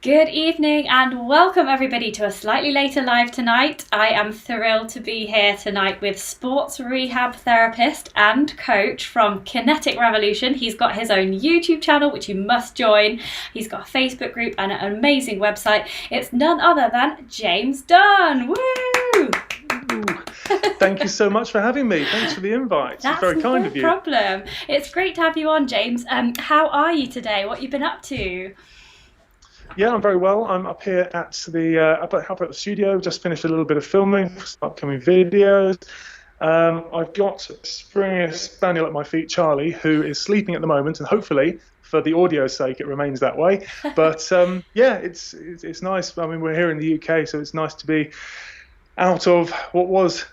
Good evening and welcome everybody to a slightly later live tonight. I am thrilled to be here tonight with sports rehab therapist and coach from Kinetic Revolution. He's got his own YouTube channel which you must join. He's got a Facebook group and an amazing website. It's none other than James Dunne. Woo! Thank you so much for having me. Thanks for the invite. It's very kind of you. No problem. It's great to have you on, James. How are you today? What have you been up to? Yeah, I'm very well. I'm up here at the studio. Just finished a little bit of filming for some upcoming videos. I've got a Springer Spaniel at my feet, Charlie, who is sleeping at the moment, and hopefully, for the audio's sake, it remains that way. But yeah, it's nice. I mean, we're here in the UK, so it's nice to be out of what was,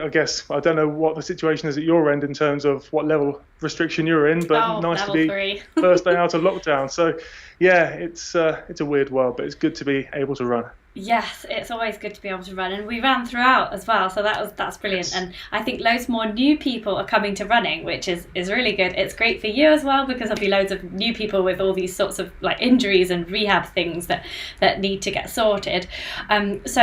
I guess, I don't know what the situation is at your end in terms of what level restriction you're in, but nice to be 3. First day out of lockdown. So yeah, it's a weird world, but it's good to be able to run. Yes, it's always good to be able to run, and we ran throughout as well, so that's brilliant. Yes. And I think loads more new people are coming to running, which is really good. It's great for you as well because there'll be loads of new people with all these sorts of like injuries and rehab things that need to get sorted. There's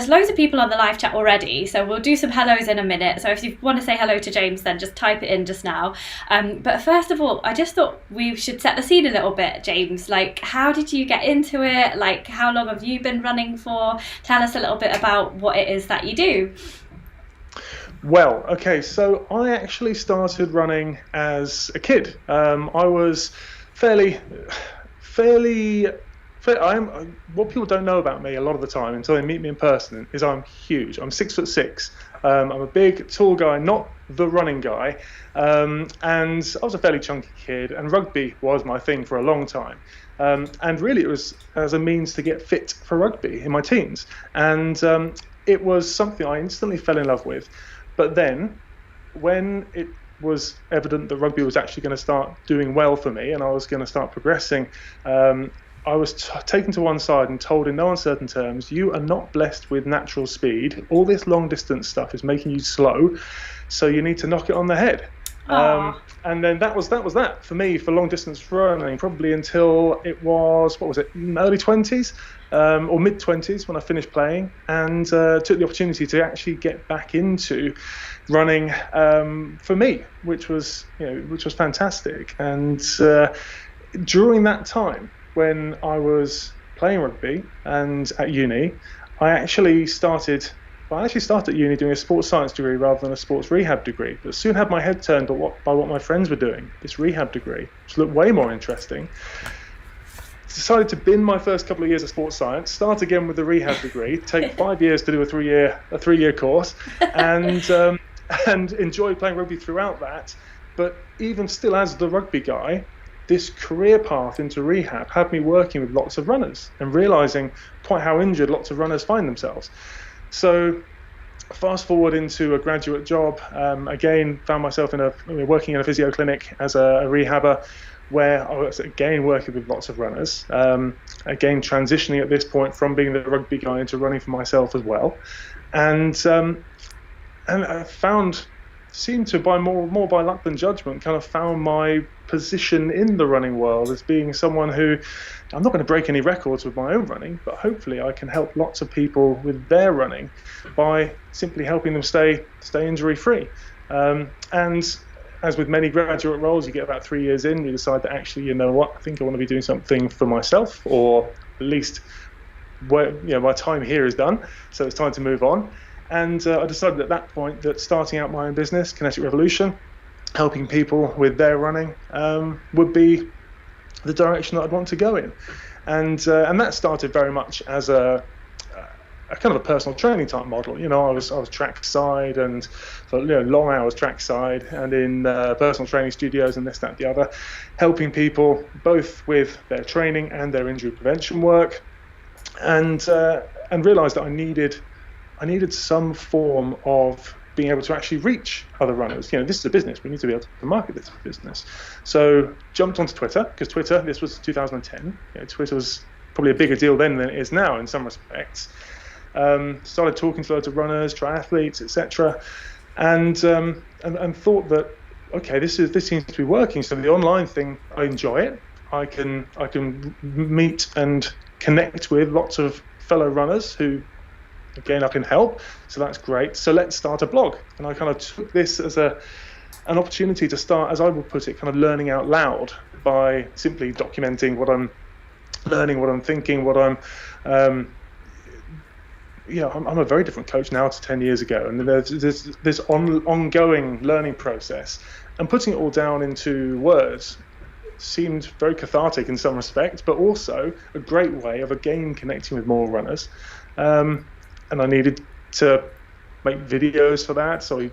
loads of people on the live chat already, so we'll do some hellos in a minute. So if you want to say hello to James, then just type it in just now. But first of all, I just thought we should set the scene a little bit, James. Like, how did you get into it? Like, how long have you been running for? Tell us a little bit about what it is that you do. Well, okay, so I actually started running as a kid. I was what people don't know about me a lot of the time until they meet me in person is I'm huge. I'm 6'6". I'm a big, tall guy, not the running guy. And I was a fairly chunky kid, and rugby was my thing for a long time. And really it was as a means to get fit for rugby in my teens. And it was something I instantly fell in love with. But then when it was evident that rugby was actually going to start doing well for me and I was going to start progressing, I was taken to one side and told in no uncertain terms, you are not blessed with natural speed. All this long distance stuff is making you slow, so you need to knock it on the head. And then that was that for me for long distance running, probably until it was, early 20s or mid 20s when I finished playing, and took the opportunity to actually get back into running for me, which was fantastic. And during that time when I was playing rugby and at uni, I actually started uni doing a sports science degree rather than a sports rehab degree, but soon had my head turned by what my friends were doing, this rehab degree, which looked way more interesting. Decided to bin my first couple of years of sports science, start again with the rehab degree, take 5 years to do a three-year course, and enjoy playing rugby throughout that. But even still, as the rugby guy, this career path into rehab had me working with lots of runners and realizing quite how injured lots of runners find themselves. So fast forward into a graduate job, again found myself working in a physio clinic as a rehabber, where I was again working with lots of runners, again transitioning at this point from being the rugby guy into running for myself as well. And I seemed to, by more by luck than judgment, kind of found my position in the running world as being someone who, I'm not going to break any records with my own running, but hopefully I can help lots of people with their running by simply helping them stay injury free. And as with many graduate roles, you get about 3 years in, you decide that actually, you know what, I think I want to be doing something for myself, or at least my time here is done, so it's time to move on. And I decided at that point that starting out my own business, Kinetic Revolution, helping people with their running, would be the direction that I'd want to go in. And that started very much as a kind of a personal training type model. You know, I was trackside and long hours trackside and in personal training studios and this, that, the other, helping people both with their training and their injury prevention work, and realised that I needed some form of being able to actually reach other runners. You know, this is a business. We need to be able to market this business. So jumped onto Twitter, because Twitter, this was 2010. You know, Twitter was probably a bigger deal then than it is now in some respects. Started talking to loads of runners, triathletes, etc., and thought that, okay, this seems to be working. So the online thing, I enjoy it. I can meet and connect with lots of fellow runners who, again, I can help. So that's great. So let's start a blog. And I kind of took this as an opportunity to start, as I would put it, kind of learning out loud by simply documenting what I'm learning, what I'm thinking, what I'm I'm a very different coach now to 10 years ago, and there's this ongoing learning process, and putting it all down into words seemed very cathartic in some respects, but also a great way of again connecting with more runners. And I needed to make videos for that, so I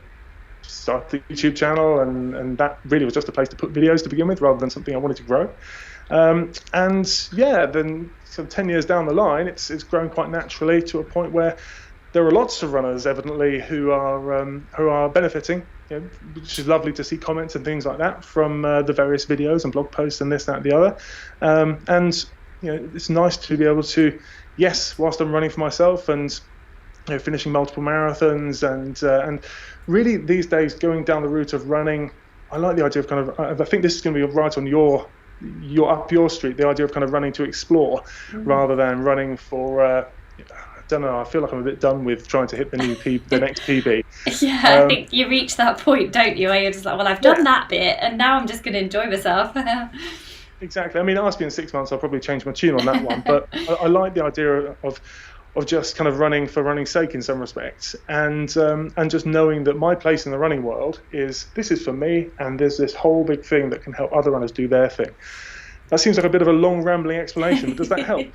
started the YouTube channel, and that really was just a place to put videos to begin with, rather than something I wanted to grow. Then so 10 years down the line, it's grown quite naturally to a point where there are lots of runners, evidently, who are benefiting, which is lovely to see comments and things like that from the various videos and blog posts and this, that, and the other. It's nice to be able to, whilst I'm running for myself and finishing multiple marathons and really these days going down the route of running, I like the idea of I think this is going to be right on your up your street, the idea of kind of running to explore rather than running for I don't know, I feel like I'm a bit done with trying to hit the next PB. I think you reach that point, don't you, where you're just like, well, I've done that bit and now I'm just going to enjoy myself. Exactly. I mean, ask me in 6 months, I'll probably change my tune on that one, but I like the idea of just kind of running for running's sake in some respects, and just knowing that my place in the running world is for me, and there's this whole big thing that can help other runners do their thing. That seems like a bit of a long, rambling explanation, but does that help?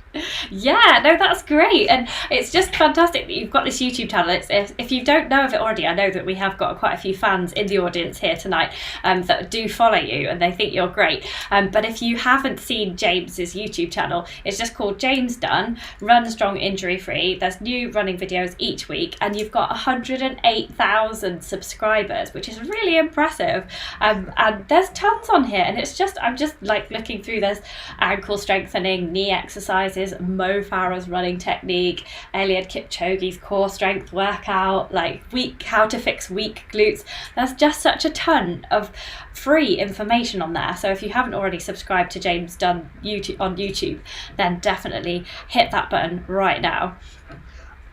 Yeah, no, that's great. And it's just fantastic that you've got this YouTube channel. If you don't know of it already, I know that we have got quite a few fans in the audience here tonight that do follow you and they think you're great. But if you haven't seen James's YouTube channel, it's just called James Dunne, Run Strong Injury Free. There's new running videos each week, and you've got 108,000 subscribers, which is really impressive. And there's tons on here, and I'm just like looking through. There's ankle strengthening, knee exercises, Mo Farah's running technique, Eliud Kipchoge's core strength workout, like how to fix weak glutes. There's just such a ton of free information on there. So if you haven't already subscribed to James Dunne on YouTube, then definitely hit that button right now.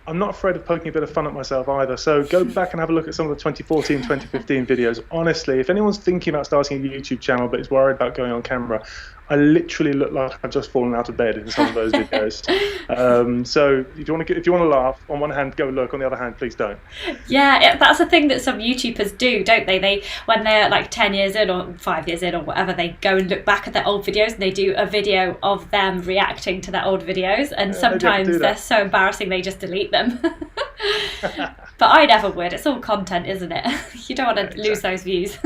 I'm not afraid of poking a bit of fun at myself either. So go back and have a look at some of the 2014, 2015 videos. Honestly, if anyone's thinking about starting a YouTube channel but is worried about going on camera, I literally look like I've just fallen out of bed in some of those videos. So if you want to laugh, on one hand, go look. On the other hand, please don't. Yeah, that's a thing that some YouTubers do, don't they? They, when they're like 10 years in or 5 years in or whatever, they go and look back at their old videos and they do a video of them reacting to their old videos. And sometimes they're so embarrassing they just delete them. But I never would. It's all content, isn't it? You don't want to lose those views.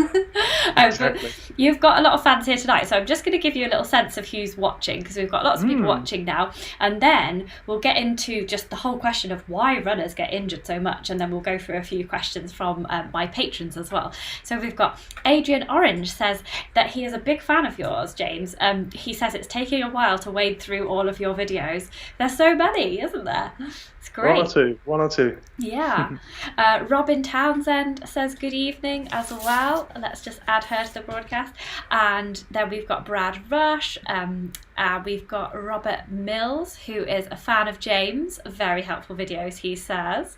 Exactly. You've got a lot of fans here tonight, so I'm just going to give you a little sense of who's watching, because we've got lots of people watching now, and then we'll get into just the whole question of why runners get injured so much, and then we'll go through a few questions from my patrons as well. So we've got Adrian Orange says that he is a big fan of yours, James. He says it's taking a while to wade through all of your videos. There's so many, isn't there? It's great. One or two. Yeah. Robin Townsend says good evening as well. Let's just add her to the broadcast. And then we've got Brad Rush. We've got Robert Mills, who is a fan of James. Very helpful videos, he says.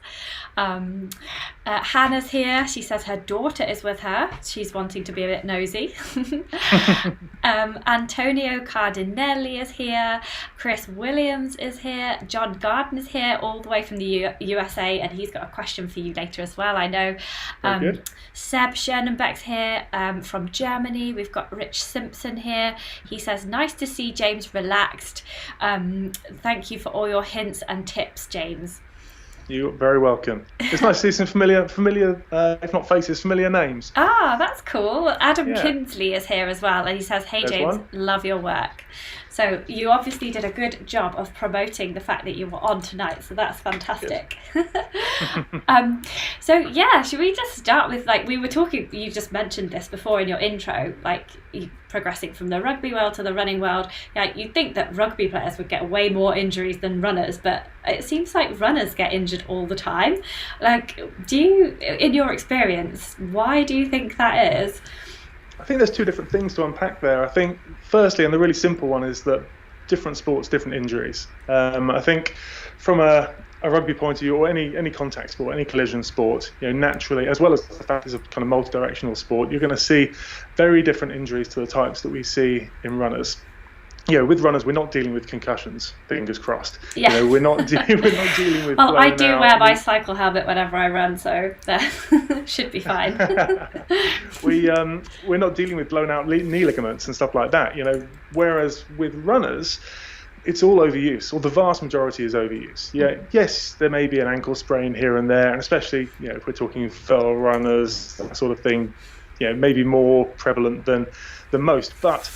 Hannah's here. She says her daughter is with her. She's wanting to be a bit nosy. Antonio Cardinelli is here. Chris Williams is here. John Garden is here, all the way from the USA, and he's got a question for you later as well, I know. Seb Schernenbeck's here from Germany. We've got Rich Simpson here. He says, nice to see James relaxed. Thank you for all your hints and tips, James. You're very welcome. It's nice to see some familiar, if not faces, familiar names. Ah, that's cool. Adam Kinsley is here as well, and he says, hey, James, love your work. So you obviously did a good job of promoting the fact that you were on tonight, so that's fantastic. So yeah, should we just start with, like, we were talking, you just mentioned this before in your intro, like progressing from the rugby world to the running world. Like, you'd think that rugby players would get way more injuries than runners, but it seems like runners get injured all the time. Like, do you, in your experience, why do you think that is? I think there's two different things to unpack there. I think, firstly, and the really simple one, is that different sports, different injuries. I think from a rugby point of view, or any contact sport, any collision sport, naturally, as well as the fact it's a kind of multi-directional sport, you're going to see very different injuries to the types that we see in runners. With runners, we're not dealing with concussions. Fingers crossed. Yeah. We're not dealing with. Well, I do wear my cycle helmet whenever I run, so that should be fine. We're not dealing with blown out knee ligaments and stuff like that. Whereas with runners, it's all overuse, or the vast majority is overuse. Yes, there may be an ankle sprain here and there, and especially if we're talking fell runners, that sort of thing, maybe more prevalent than most, but.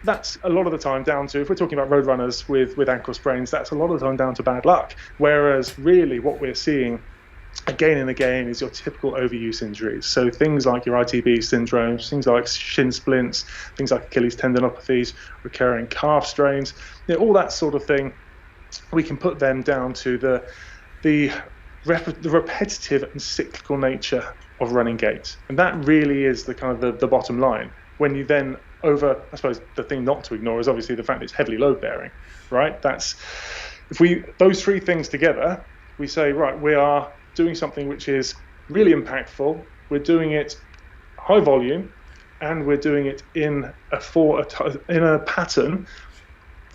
That's a lot of the time down to, if we're talking about road runners with ankle sprains, that's a lot of the time down to bad luck. Whereas really what we're seeing again and again is your typical overuse injuries. So things like your ITB syndromes, things like shin splints, things like Achilles tendinopathies, recurring calf strains, all that sort of thing. We can put them down to the repetitive and cyclical nature of running gait. And that really is the kind of the bottom line. When you then I suppose the thing not to ignore is obviously the fact that it's heavily load bearing, right? Those three things together, we say, right, we are doing something which is really impactful. We're doing it high volume, and we're doing it in a pattern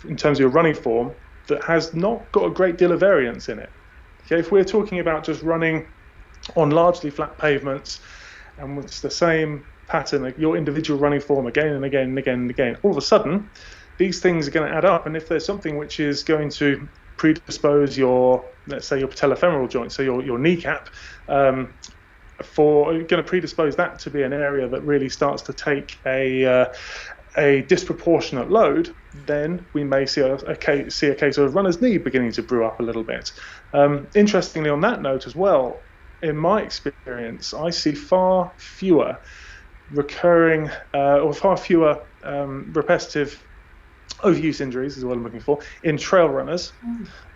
in terms of your running form that has not got a great deal of variance in it. Okay, if we're talking about just running on largely flat pavements and it's the same pattern, like your individual running form again and again and again and again, all of a sudden these things are going to add up. And if there's something which is going to predispose let's say your patellofemoral joint, so your kneecap, going to predispose that to be an area that really starts to take a disproportionate load, then we may see a case of runner's knee beginning to brew up a little bit. Interestingly, on that note as well, in my experience, I see far fewer recurring or far fewer repetitive overuse injuries, is what I'm looking for, in trail runners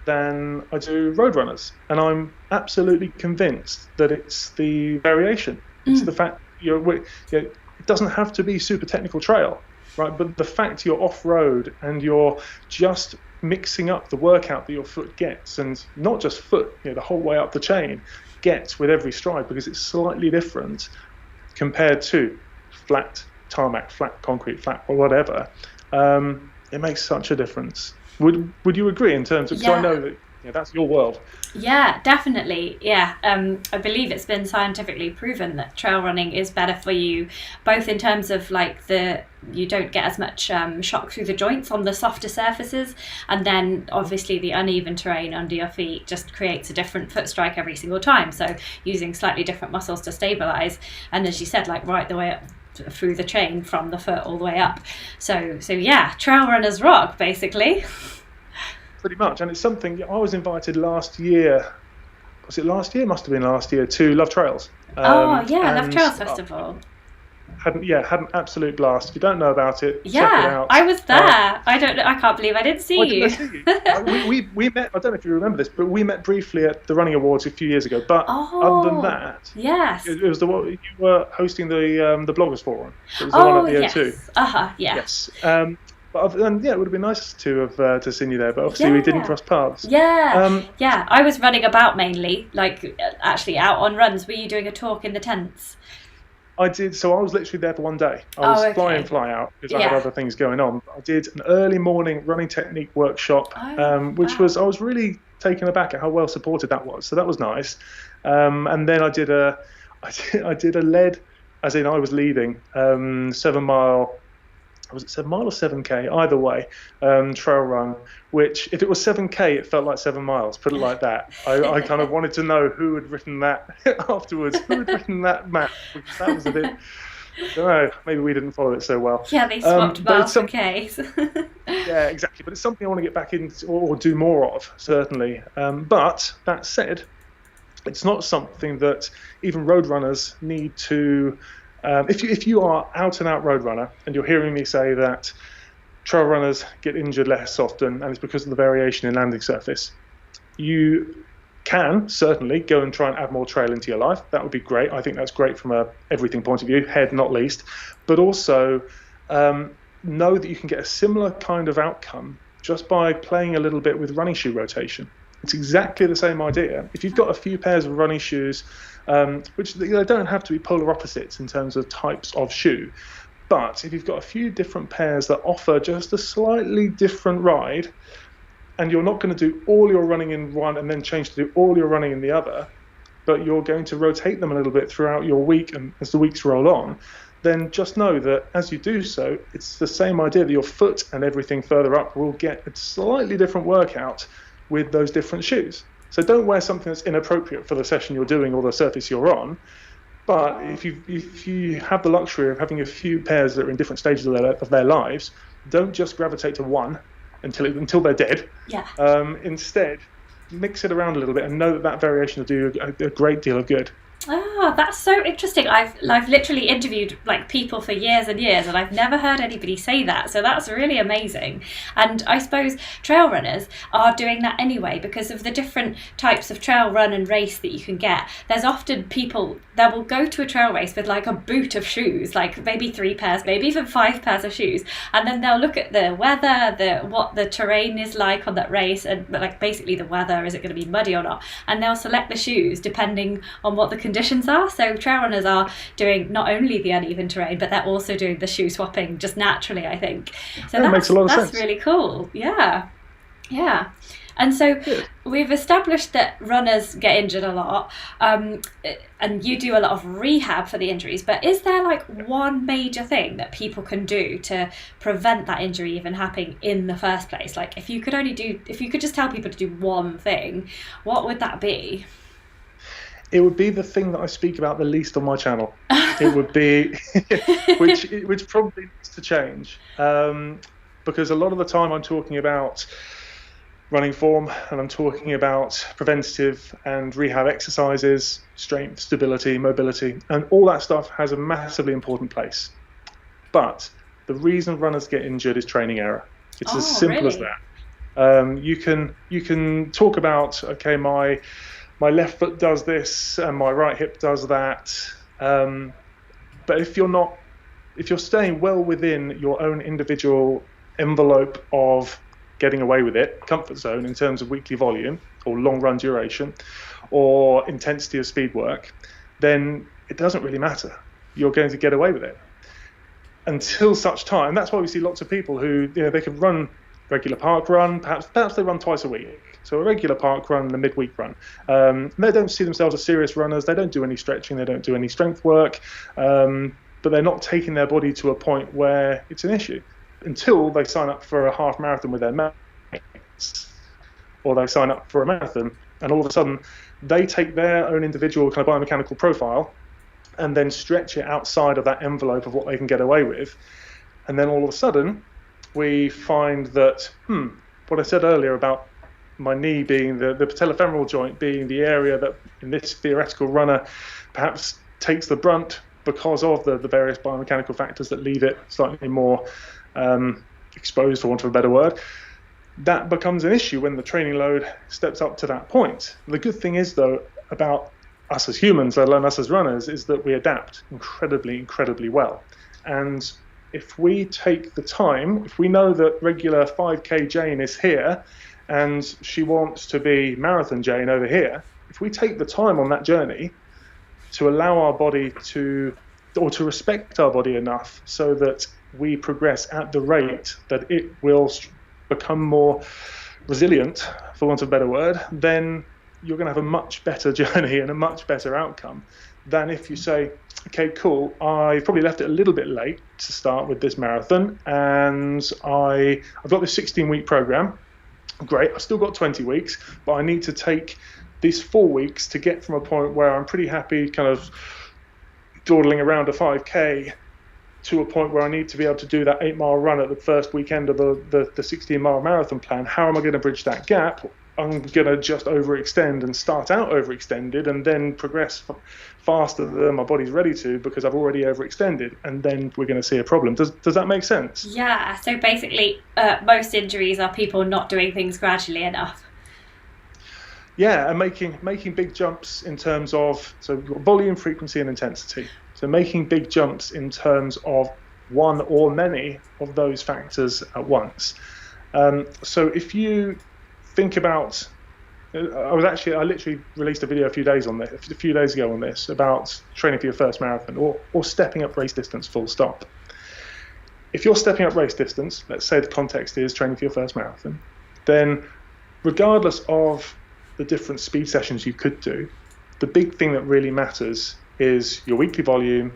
than I do road runners. And I'm absolutely convinced that it's the variation. It's the fact it doesn't have to be super technical trail, right? But the fact you're off-road and you're just mixing up the workout that your foot gets, and not just foot, the whole way up the chain gets with every stride, because it's slightly different compared to flat tarmac, flat concrete, flat or whatever. It makes such a difference. Would you agree in terms of, because I know that that's your world. Yeah, definitely. Yeah, I believe it's been scientifically proven that trail running is better for you, both in terms of you don't get as much shock through the joints on the softer surfaces, and then obviously the uneven terrain under your feet just creates a different foot strike every single time. So using slightly different muscles to stabilize, and as you said, right the way up through the chain from the foot all the way up. So yeah, trail runners rock, basically. Pretty much. And it's something I was invited last year. Was it last year? Must have been last year, to Love Trails. Love Trails Festival. Had an absolute blast. If you don't know about it, check it out. I was there. I can't believe I didn't see you. We met. I don't know if you remember this, but we met briefly at the Running Awards a few years ago. But other than that, yes, it was you were hosting the Bloggers Forum. It was the one at the O2. Yes. But other than, it would have been nice to have seen you there, but obviously we didn't cross paths. Yeah, I was running about mainly, actually out on runs. Were you doing a talk in the tents? I did, so I was literally there for one day. I was fly in, fly out, because I had other things going on. I did an early morning running technique workship, which was, I was really taken aback at how well supported that was. So that was nice. And then I did a lead, as in I was leading, 7 mile. Was it 7 mile or 7K? Either way, trail run, which if it was 7K, it felt like 7 miles, put it like that. I kind of wanted to know who had written that afterwards, who had written that map, because that was a bit, I don't know, maybe we didn't follow it so well. Yeah, they swapped miles for Ks. Yeah, exactly, but it's something I want to get back into or do more of, certainly. But that said, it's not something that even road runners need to. If you are out and out road runner and you're hearing me say that trail runners get injured less often and it's because of the variation in landing surface, you can certainly go and try and add more trail into your life. That would be great. I think that's great from a everything point of view, head not least. But also know that you can get a similar kind of outcome just by playing a little bit with running shoe rotation. It's exactly the same idea. If you've got a few pairs of running shoes, which they don't have to be polar opposites in terms of types of shoe, but if you've got a few different pairs that offer just a slightly different ride, and you're not going to do all your running in one and then change to do all your running in the other, but you're going to rotate them a little bit throughout your week, and as the weeks roll on, then just know that as you do so, it's the same idea that your foot and everything further up will get a slightly different workout with those different shoes. So don't wear something that's inappropriate for the session you're doing or the surface you're on. But if you have the luxury of having a few pairs that are in different stages of their lives, don't just gravitate to one until they're dead. Yeah. Instead, mix it around a little bit and know that variation will do a great deal of good. Ah, that's so interesting. I've literally interviewed like people for years and years, and I've never heard anybody say that. So that's really amazing. And I suppose trail runners are doing that anyway because of the different types of trail run and race that you can get. There's often people that will go to a trail race with like a boot of shoes, like maybe 3 pairs, maybe even 5 pairs of shoes, and then they'll look at the weather, what the terrain is like on that race, and like basically the weather, is it going to be muddy or not, and they'll select the shoes depending on what the conditions are. So trail runners are doing not only the uneven terrain, but they're also doing the shoe swapping just naturally, I think. So that makes a lot of sense. That's really cool. Yeah. And so we've established that runners get injured a lot, and you do a lot of rehab for the injuries, but is there like one major thing that people can do to prevent that injury even happening in the first place? Like if you could just tell people to do one thing, what would that be? It would be the thing that I speak about the least on my channel. It would be, which probably needs to change, because a lot of the time I'm talking about running form, and I'm talking about preventative and rehab exercises, strength, stability, mobility, and all that stuff has a massively important place. But the reason runners get injured is training error. It's as simple as that. You can talk about, okay, my left foot does this and my right hip does that, but if you're staying well within your own individual envelope of getting away with it, comfort zone in terms of weekly volume or long run duration or intensity of speed work, then it doesn't really matter. You're going to get away with it until such time. That's why we see lots of people who, they can run regular park run, perhaps they run twice a week. So a regular park run and a midweek run. They don't see themselves as serious runners. They don't do any stretching. They don't do any strength work. But they're not taking their body to a point where it's an issue until they sign up for a half marathon with their mates, or they sign up for a marathon, and all of a sudden they take their own individual kind of biomechanical profile and then stretch it outside of that envelope of what they can get away with. And then all of a sudden we find that, what I said earlier about my knee being the patellofemoral joint being the area that in this theoretical runner perhaps takes the brunt because of the various biomechanical factors that leave it slightly more exposed, for want of a better word. That becomes an issue when the training load steps up to that point. The good thing is, though, about us as humans, let alone us as runners, is that we adapt incredibly, incredibly well. And if we take the time, if we know that regular 5K Jane is here and she wants to be marathon Jane over here, if we take the time on that journey to allow our body to respect our body enough so that we progress at the rate that it will become more resilient, for want of a better word, then you're going to have a much better journey and a much better outcome than if you say, okay, cool, I've probably left it a little bit late to start with this marathon, and I've got this 16-week program. Great, I've still got 20 weeks, but I need to take these 4 weeks to get from a point where I'm pretty happy kind of dawdling around a 5K to a point where I need to be able to do that 8-mile run at the first weekend of the 16-mile marathon plan. How am I going to bridge that gap? I'm going to just overextend and start out overextended and then progress faster than my body's ready to because I've already overextended, and then we're going to see a problem. Does that make sense? Yeah, so basically most injuries are people not doing things gradually enough. Yeah, and making big jumps in terms of, so we've got volume, frequency, and intensity. So making big jumps in terms of one or many of those factors at once. So if you think about, I literally released a video a few days ago on this about training for your first marathon or stepping up race distance, full stop. If you're stepping up race distance, let's say the context is training for your first marathon, then regardless of the different speed sessions you could do, the big thing that really matters is your weekly volume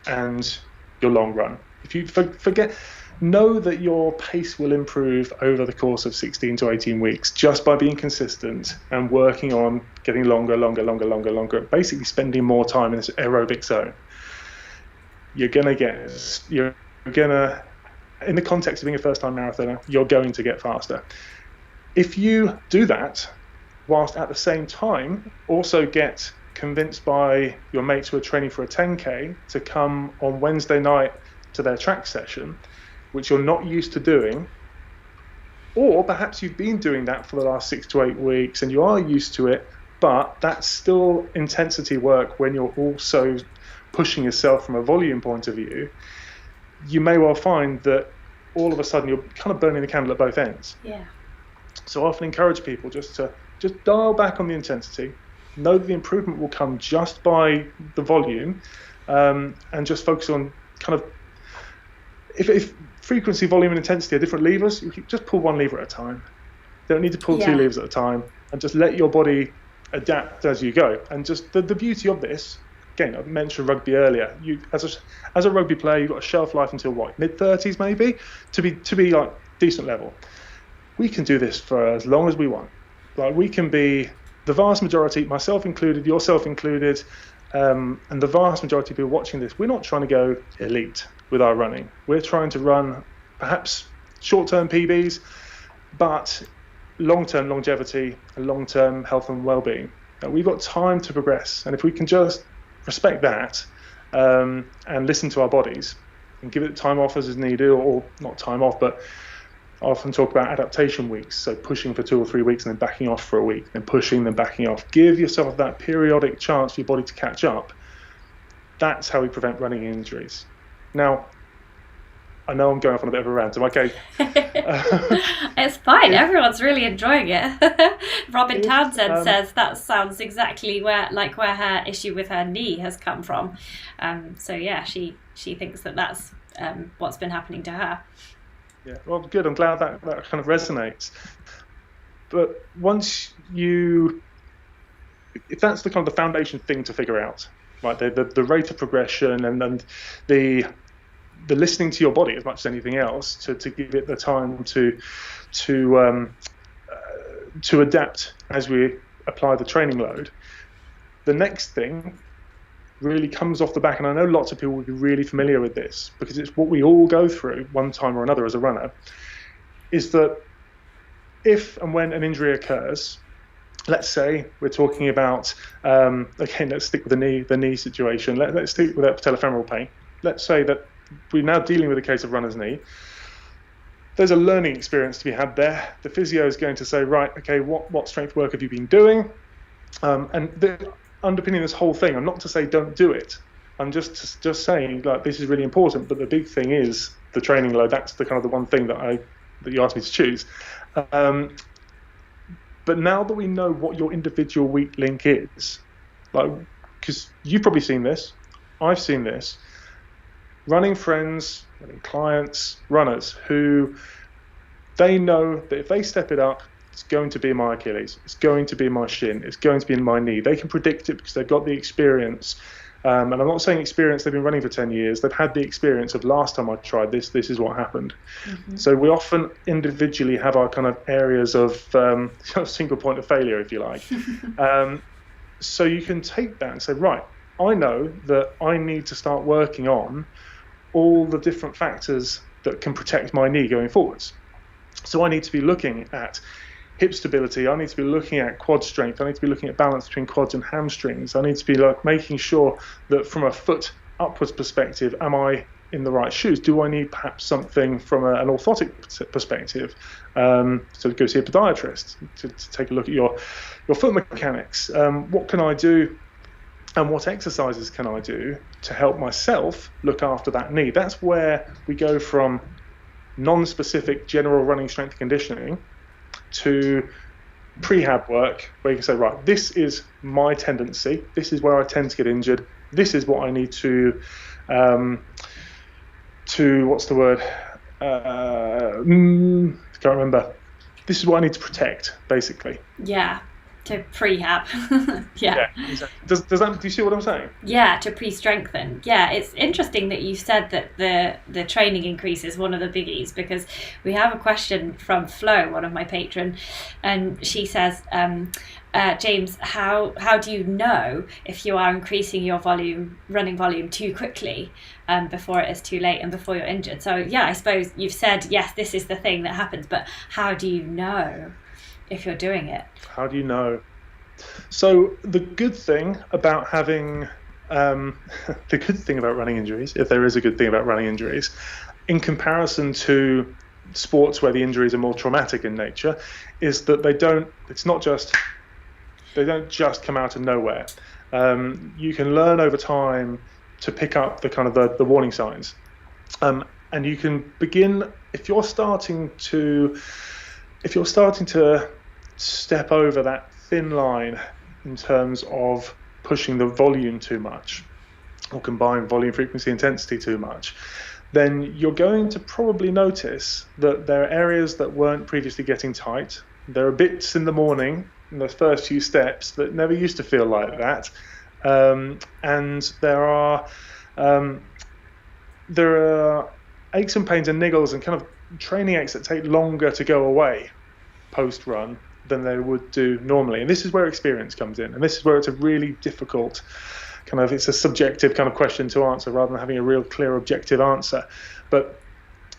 and your long run. If you know that your pace will improve over the course of 16 to 18 weeks just by being consistent and working on getting longer, basically spending more time in this aerobic zone. In the context of being a first-time marathoner, you're going to get faster. If you do that, whilst at the same time also get convinced by your mates who are training for a 10K to come on Wednesday night to their track session, which you're not used to doing, or perhaps you've been doing that for the last 6 to 8 weeks and you are used to it, but that's still intensity work when you're also pushing yourself from a volume point of view, you may well find that all of a sudden you're kind of burning the candle at both ends. Yeah. So I often encourage people just dial back on the intensity, know that the improvement will come just by the volume, and just focus on kind of, if frequency, volume, and intensity are different levers, you can just pull one lever at a time. You don't need to pull two levers at a time, and just let your body adapt as you go. And just the beauty of this, again, I mentioned rugby earlier. You as a rugby player, you've got a shelf life until what, mid-30s maybe, to be like decent level. We can do this for as long as we want. Like, we can be, the vast majority, myself included, yourself included, and the vast majority of people watching this, we're not trying to go elite with our running. We're trying to run perhaps short-term PBs, but long-term longevity and long-term health and well-being. We've got time to progress, and if we can just respect that and listen to our bodies and give it time off as is needed, or not time off, but I often talk about adaptation weeks, so pushing for 2 or 3 weeks and then backing off for a week, then pushing, then backing off. Give yourself that periodic chance for your body to catch up. That's how we prevent running injuries. Now, I know I'm going off on a bit of a rant. Am I okay? It's fine. Everyone's really enjoying it. Robin Townsend says that sounds exactly where her issue with her knee has come from. So yeah, she thinks that's what's been happening to her. Yeah, well, good. I'm glad that kind of resonates. But once if that's the kind of the foundation thing to figure out, right? The rate of progression and the listening to your body as much as anything else to give it the time to adapt as we apply the training load. The next thing really comes off the back, and I know lots of people will be really familiar with this because it's what we all go through one time or another as a runner, is that if and when an injury occurs, let's say we're talking about, again, let's stick with the knee situation, let's stick with that patellofemoral pain. Let's say that we're now dealing with a case of runner's knee. There's a learning experience to be had there. The physio is going to say, right, okay, what strength work have you been doing? Underpinning this whole thing, I'm not to say don't do it. I'm just saying, like, this is really important. But the big thing is the training load. That's the kind of the one thing that you asked me to choose. But now that we know what your individual weak link is, like, because you've probably seen this, I've seen this, running friends, running clients, runners who they know that if they step it up, it's going to be my Achilles, it's going to be my shin, it's going to be in my knee. They can predict it because they've got the experience. And I'm not saying experience, they've been running for 10 years. They've had the experience of last time I tried this is what happened. Mm-hmm. So we often individually have our kind of areas of single point of failure, if you like. So you can take that and say, right, I know that I need to start working on all the different factors that can protect my knee going forwards. So I need to be looking at hip stability, I need to be looking at quad strength, I need to be looking at balance between quads and hamstrings, I need to be like making sure that from a foot upwards perspective, am I in the right shoes? Do I need perhaps something from an orthotic perspective? So go see a podiatrist to take a look at your foot mechanics. What can I do, and what exercises can I do to help myself look after that knee? That's where we go from non-specific general running strength and conditioning to prehab work, where you can say, right, this is my tendency, this is where I tend to get injured, this is what I need to what's the word? Can't remember. This is what I need to protect, basically. Yeah, to prehab. Yeah, exactly. Does that? Do you see what I'm saying? Yeah, to pre-strengthen. Yeah, it's interesting that you said that the training increase is one of the biggies, because we have a question from Flo, one of my patron, and she says, James, how do you know if you are increasing your running volume too quickly before it is too late and before you're injured? So yeah, I suppose you've said, yes, this is the thing that happens, but how do you know if you're doing it? How do you know? So the good thing about having the good thing about running injuries, if there is a good thing about running injuries, in comparison to sports where the injuries are more traumatic in nature, is that they don't just come out of nowhere. You can learn over time to pick up the kind of the warning signs, and you can begin if you're starting to step over that thin line in terms of pushing the volume too much, or combine volume, frequency, intensity too much, then you're going to probably notice that there are areas that weren't previously getting tight. There are bits in the morning, in those first few steps, that never used to feel like that. And there are aches and pains and niggles and kind of training aches that take longer to go away post-run than they would do normally. And this is where experience comes in. And this is where it's a really difficult it's a subjective kind of question to answer rather than having a real clear objective answer. But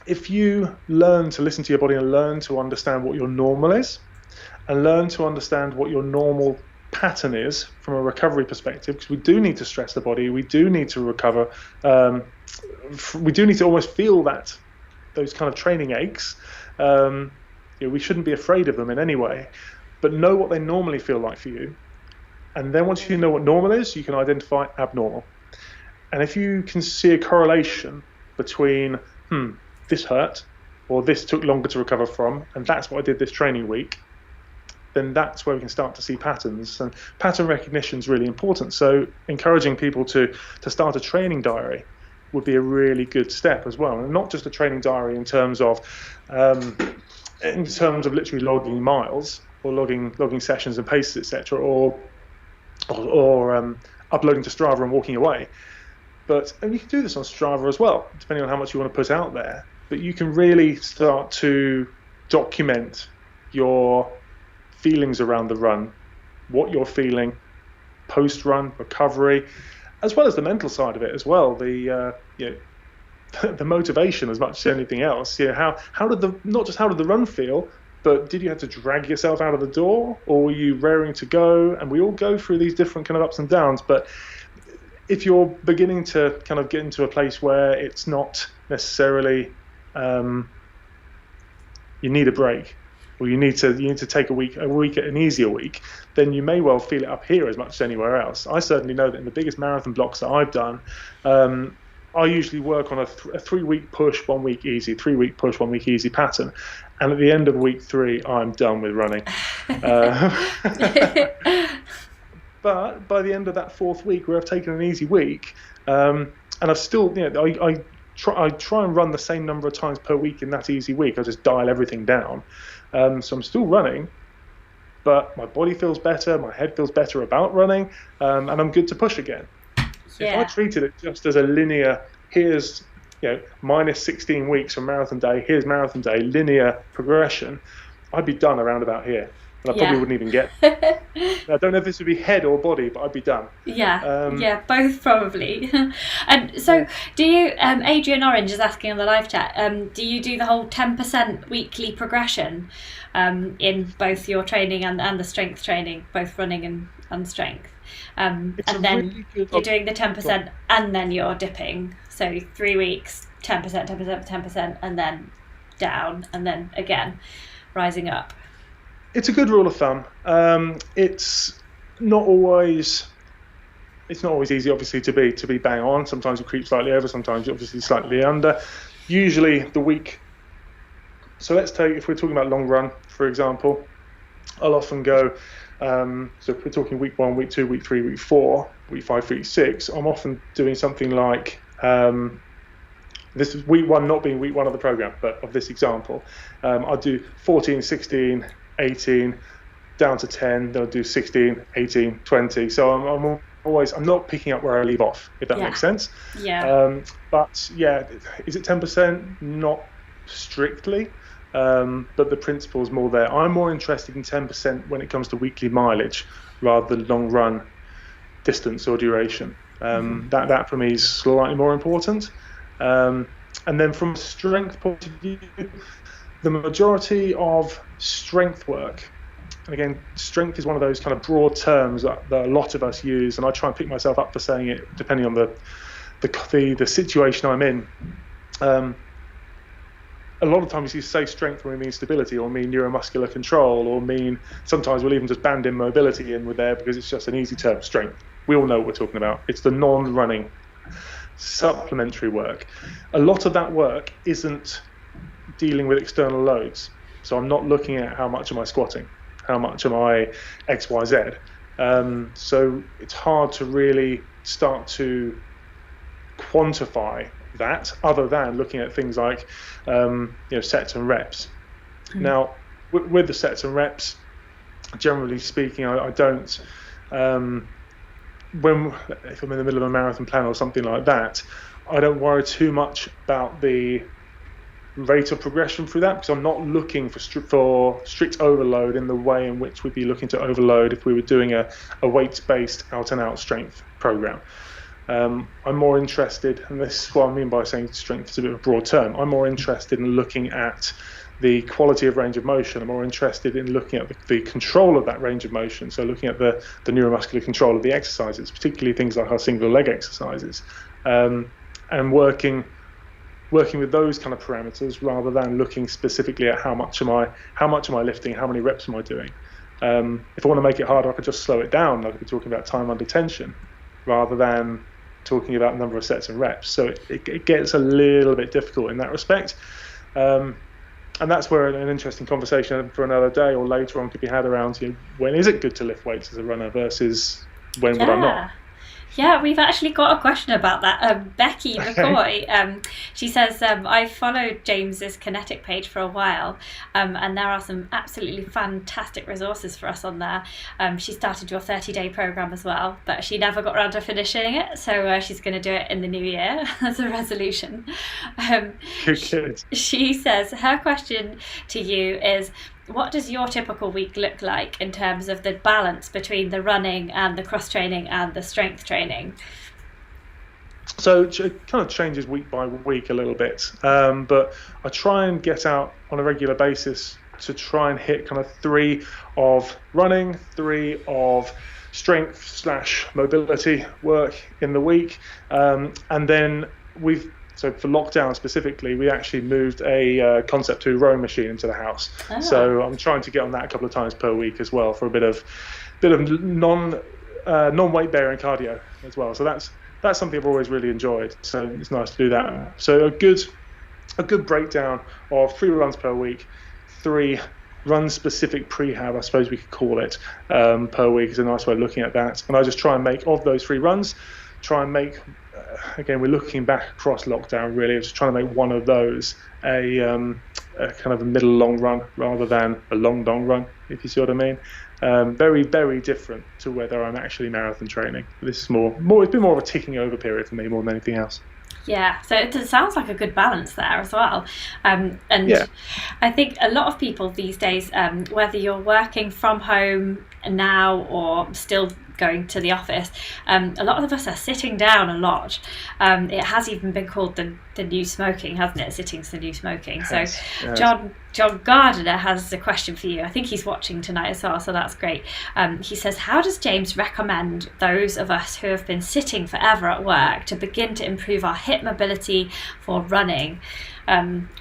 if you learn to listen to your body and learn to understand what your normal is, and learn to understand what your normal pattern is from a recovery perspective, because we do need to stress the body, we do need to recover, we do need to almost feel those kind of training aches. We shouldn't be afraid of them in any way, but know what they normally feel like for you. And then once you know what normal is, you can identify abnormal. And if you can see a correlation between, this hurt, or this took longer to recover from, and that's what I did this training week, then that's where we can start to see patterns. And pattern recognition is really important. So encouraging people to start a training diary would be a really good step as well. And not just a training diary in terms of literally logging miles or logging sessions and paces, etc., or uploading to Strava and walking away. And you can do this on Strava as well, depending on how much you want to put out there. But you can really start to document your feelings around the run, what you're feeling post-run, recovery, as well as the mental side of it as well. The motivation as much as anything else. How did the run feel, but did you have to drag yourself out of the door, or were you raring to go? And we all go through these different kind of ups and downs. But if you're beginning to kind of get into a place where it's not necessarily you need a break, or you need to take an easier week, then you may well feel it up here as much as anywhere else. I certainly know that in the biggest marathon blocks that I've done, I usually work on a 3-week push, 1 week easy, 3-week push, 1 week easy pattern. And at the end of week 3, I'm done with running. But by the end of that 4th week, where I've taken an easy week, and I've still, I try and run the same number of times per week in that easy week. I just dial everything down. So I'm still running, but my body feels better, my head feels better about running, and I'm good to push again. Yeah. If I treated it just as a linear, here's minus 16 weeks from marathon day, here's marathon day, linear progression, I'd be done around about here. And I probably wouldn't even get I don't know if this would be head or body, but I'd be done. Both probably. And so do you, Adrian Orange is asking on the live chat, do you do the whole 10% weekly progression in both your training and the strength training, both running and strength? And It's a then really good. you're doing the 10% and then you're dipping. So 3 weeks, 10%, 10%, 10%, and then down, and then again rising up. It's a good rule of thumb. It's not always easy, obviously, to be bang on. Sometimes you creep slightly over, sometimes you obviously slightly under. Usually the week. So let's take, if we're talking about long run, for example, I'll often go. So if we're talking week 1, week 2, week 3, week 4, week 5, week 6, I'm often doing something like. This is week 1 not being week 1 of the program, but of this example, I'll do 14, 16, 18, down to 10. Then I'll do 16, 18, 20. So I'm not picking up where I leave off, if that makes sense. Yeah. But yeah, is it 10%? Not strictly, but the principle is more there. I'm more interested in 10% when it comes to weekly mileage rather than long run distance or duration. That for me is slightly more important. And then from a strength point of view, the majority of strength work, and again, strength is one of those kind of broad terms that a lot of us use, and I try and pick myself up for saying it depending on the situation I'm in. A lot of times you say strength when we mean stability, or mean neuromuscular control, or mean sometimes we'll even just band in mobility in with there because it's just an easy term, strength. We all know what we're talking about. It's the non-running supplementary work. A lot of that work isn't dealing with external loads. So I'm not looking at how much am I squatting, how much am I X, Y, Z. So it's hard to really start to quantify that other than looking at things like sets and reps. Now with the sets and reps, generally speaking, I don't if I'm in the middle of a marathon plan or something like that, I don't worry too much about the rate of progression through that, because I'm not looking for strict overload in the way in which we'd be looking to overload if we were doing a weights-based out-and-out strength program. I'm more interested, and this is what I mean by saying strength is a bit of a broad term, I'm more interested in looking at the quality of range of motion. I'm more interested in looking at the control of that range of motion, so looking at the neuromuscular control of the exercises, particularly things like our single leg exercises, and working with those kind of parameters rather than looking specifically at how much am I lifting, how many reps am I doing. If I want to make it harder, I could just slow it down. I could be talking about time under tension rather than talking about number of sets and reps. So it gets a little bit difficult in that respect. And that's where an interesting conversation for another day or later on could be had around when is it good to lift weights as a runner versus when would I not? Yeah, we've actually got a question about that. Becky McCoy, she says, I followed James's Kinetic page for a while, and there are some absolutely fantastic resources for us on there. She started your 30-day program as well, but she never got around to finishing it, so she's going to do it in the new year as a resolution. Good. She says her question to you is, what does your typical week look like in terms of the balance between the running and the cross training and the strength training? So it kind of changes week by week a little bit, but I try and get out on a regular basis to try and hit kind of 3 of running, 3 of strength / mobility work in the week, and then so for lockdown specifically, we actually moved a Concept 2 rowing machine into the house. Oh. So I'm trying to get on that a couple of times per week as well for a bit of non-weight bearing cardio as well. So that's something I've always really enjoyed. So it's nice to do that. So a good breakdown of 3 runs per week, 3 run-specific prehab, I suppose we could call it, per week is a nice way of looking at that. And I just try and make, of those 3 runs, again, we're looking back across lockdown, really. I was trying to make one of those a kind of a middle long run rather than a long run, if you see what I mean. Very, very different to whether I'm actually marathon training. This is more it's been more of a ticking over period for me more than anything else. Yeah, so it sounds like a good balance there as well. Yeah. I think a lot of people these days, whether you're working from home now or still going to the office, a lot of us are sitting down a lot. It has even been called the new smoking, hasn't it? Sitting's the new smoking. Yes, So yes. John Gardiner has a question for you. I think he's watching tonight as well, so that's great. He says, how does James recommend those of us who have been sitting forever at work to begin to improve our hip mobility for running,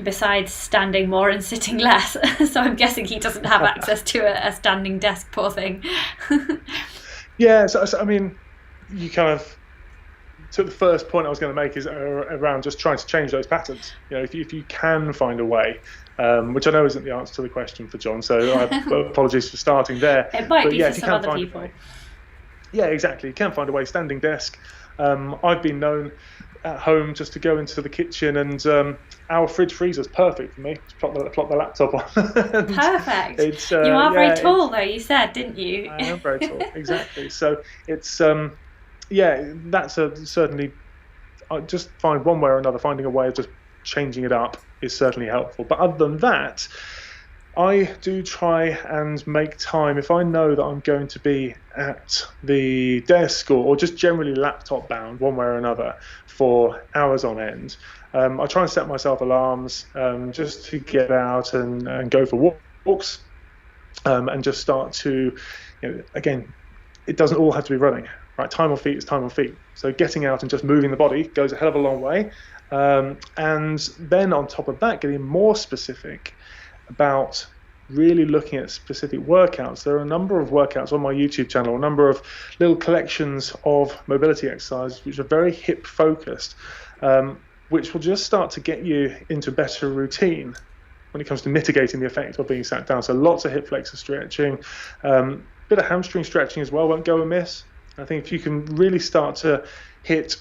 besides standing more and sitting less? So I'm guessing he doesn't have access to a standing desk, poor thing. Yeah, so I mean, you kind of took the first point I was going to make is around just trying to change those patterns. If you can find a way, which I know isn't the answer to the question for John, so apologies for starting there. It might but be yeah, for some other people. Yeah, exactly. You can find a way. Standing desk. I've been known at home just to go into the kitchen, and our fridge freezer's perfect for me. Just plop the laptop on. Perfect. You are very tall, though, you said, didn't you? I am very tall, exactly. So it's that's certainly. I just find one way or another, finding a way of just changing it up is certainly helpful. But other than that, I do try and make time if I know that I'm going to be at the desk or just generally laptop bound one way or another for hours on end. I try and set myself alarms just to get out and go for walks and just start to, again, it doesn't all have to be running, right? Time on feet is time on feet. So getting out and just moving the body goes a hell of a long way. And then on top of that, getting more specific about really looking at specific workouts. There are a number of workouts on my YouTube channel, a number of little collections of mobility exercises which are very hip focused, which will just start to get you into better routine when it comes to mitigating the effect of being sat down. So lots of hip flexor stretching, bit of hamstring stretching as well won't go amiss. I think if you can really start to hit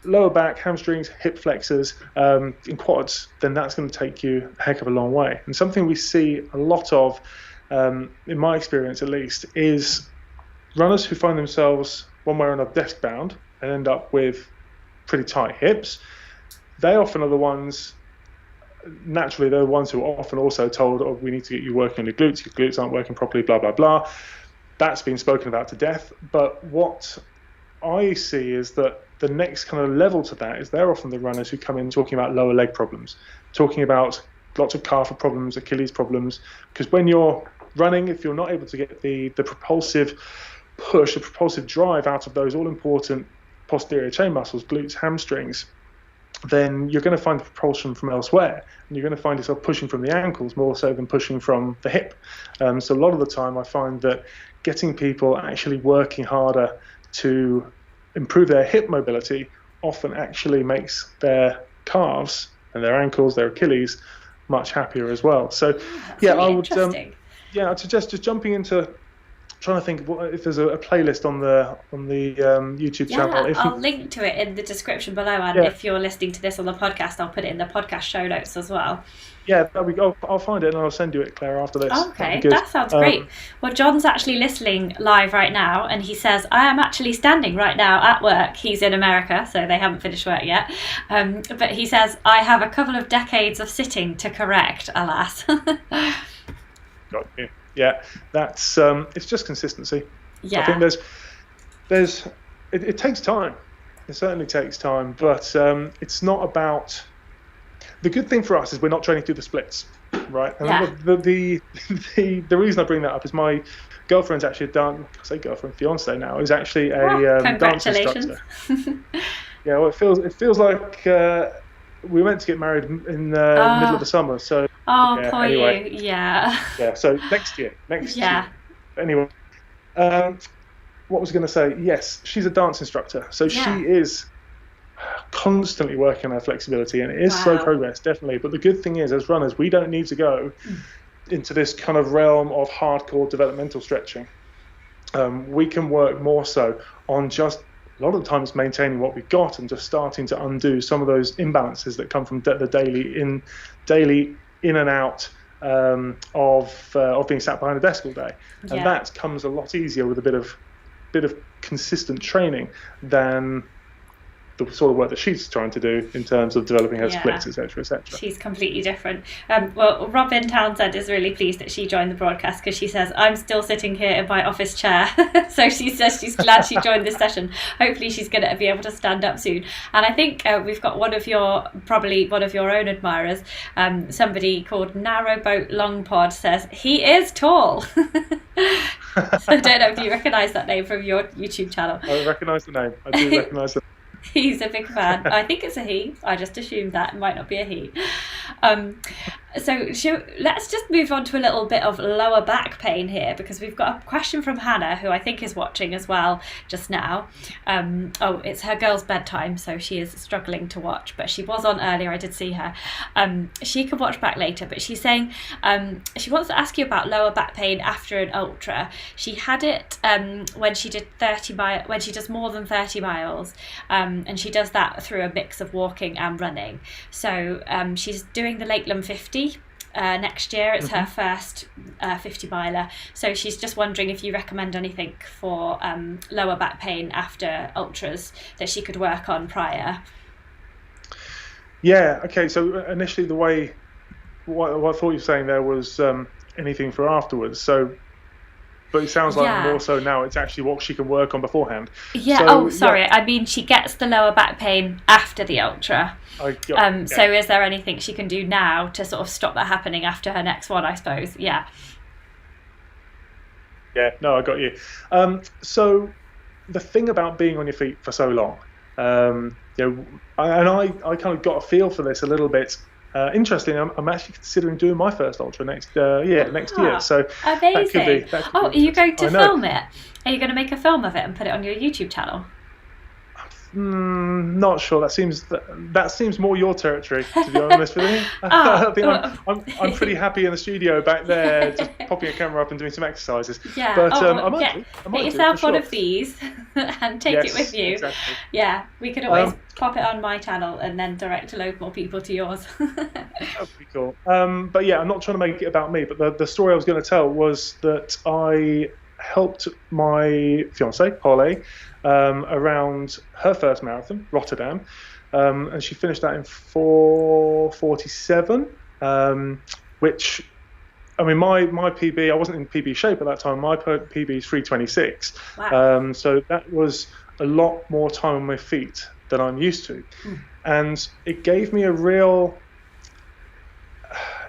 lower back, hamstrings, hip flexors in quads, then that's going to take you a heck of a long way. And something we see a lot of, in my experience at least, is runners who find themselves one way or another desk bound and end up with pretty tight hips. They often are the ones, naturally, they're the ones who are often also told, oh, we need to get you working on your glutes aren't working properly, blah, blah, blah. That's been spoken about to death. But what I see is that the next kind of level to that is they're often the runners who come in talking about lower leg problems, talking about lots of calf problems, Achilles problems, because when you're running, if you're not able to get the propulsive push, the propulsive drive out of those all-important posterior chain muscles, glutes, hamstrings, then you're going to find the propulsion from elsewhere, and you're going to find yourself pushing from the ankles more so than pushing from the hip. So a lot of the time I find that getting people actually working harder to improve their hip mobility often actually makes their calves and their ankles, their Achilles, much happier as well. So yeah, really I'd suggest just jumping into trying to think if there's a playlist on the YouTube channel. I'll link to it in the description below, and if you're listening to this on the podcast, I'll put it in the podcast show notes as well. Yeah, I'll find it and I'll send you it, Claire, after this. Okay, that sounds great. Well, John's actually listening live right now, and he says, I am actually standing right now at work. He's in America, so they haven't finished work yet. But he says, I have a couple of decades of sitting to correct, alas. Got you. Yeah, that's it's just consistency. Yeah. I think there's it takes time. It certainly takes time, but it's not about. The good thing for us is we're not training through the splits, right? And the reason I bring that up is my girlfriend's actually fiance now is actually a dance instructor. Yeah, well, it feels like we were meant to get married in the middle of the summer, so. Oh, yeah, poor anyway. You. Yeah. Yeah. So next year. Anyway, what was I going to say? Yes, she's a dance instructor, so she is constantly working on her flexibility, and it is slow progress, definitely. But the good thing is, as runners, we don't need to go into this kind of realm of hardcore developmental stretching. We can work more so on just a lot of the time it's maintaining what we've got and just starting to undo some of those imbalances that come from the daily in and out of being sat behind a desk all day, and that comes a lot easier with a bit of consistent training than the sort of work that she's trying to do in terms of developing her splits, etc., etc. She's completely different. Well, Robin Townsend is really pleased that she joined the broadcast, because she says, I'm still sitting here in my office chair. So she says she's glad she joined this session. Hopefully she's going to be able to stand up soon. And I think we've got probably one of your own admirers, somebody called Narrowboat Longpod, says he is tall. So I don't know if you recognise that name from your YouTube channel. I recognise the name. I do recognise the name. He's a big fan. I think it's a he. I just assumed that. It might not be a he. So let's just move on to a little bit of lower back pain here, because we've got a question from Hannah, who I think is watching as well just now. It's her girl's bedtime, so she is struggling to watch, but she was on earlier. I did see her. She can watch back later, but she's saying she wants to ask you about lower back pain after an ultra. She had it when she did when she does more than 30 miles, and she does that through a mix of walking and running. So she's doing the Lakeland 50 next year. It's her first 50 miler. So she's just wondering if you recommend anything for lower back pain after ultras that she could work on prior. Yeah, okay, so initially what I thought you were saying there was anything for afterwards. But it sounds like more so now it's actually what she can work on beforehand. Yeah, I mean, she gets the lower back pain after the ultra. So is there anything she can do now to sort of stop that happening after her next one, I suppose? Yeah. Yeah, no, I got you. So the thing about being on your feet for so long, I kind of got a feel for this a little bit. Interestingly, I'm actually considering doing my first ultra next year. So amazing! Are you going to film it? Are you going to make a film of it and put it on your YouTube channel? Not sure. That seems more your territory, to be honest with you. I think I'm pretty happy in the studio back there, just popping a camera up and doing some exercises. Yeah. But I might get yourself one of these and take it with you. Exactly. Yeah, we could always pop it on my channel and then direct a load more people to yours. That would be cool. But yeah, I'm not trying to make it about me. But the story I was going to tell was that I helped my fiancée, Holly, around her first marathon, Rotterdam, and she finished that in 4:47, which, I mean, my PB, I wasn't in PB shape at that time, my PB is 3:26. Wow. So that was a lot more time on my feet than I'm used to. And it gave me a real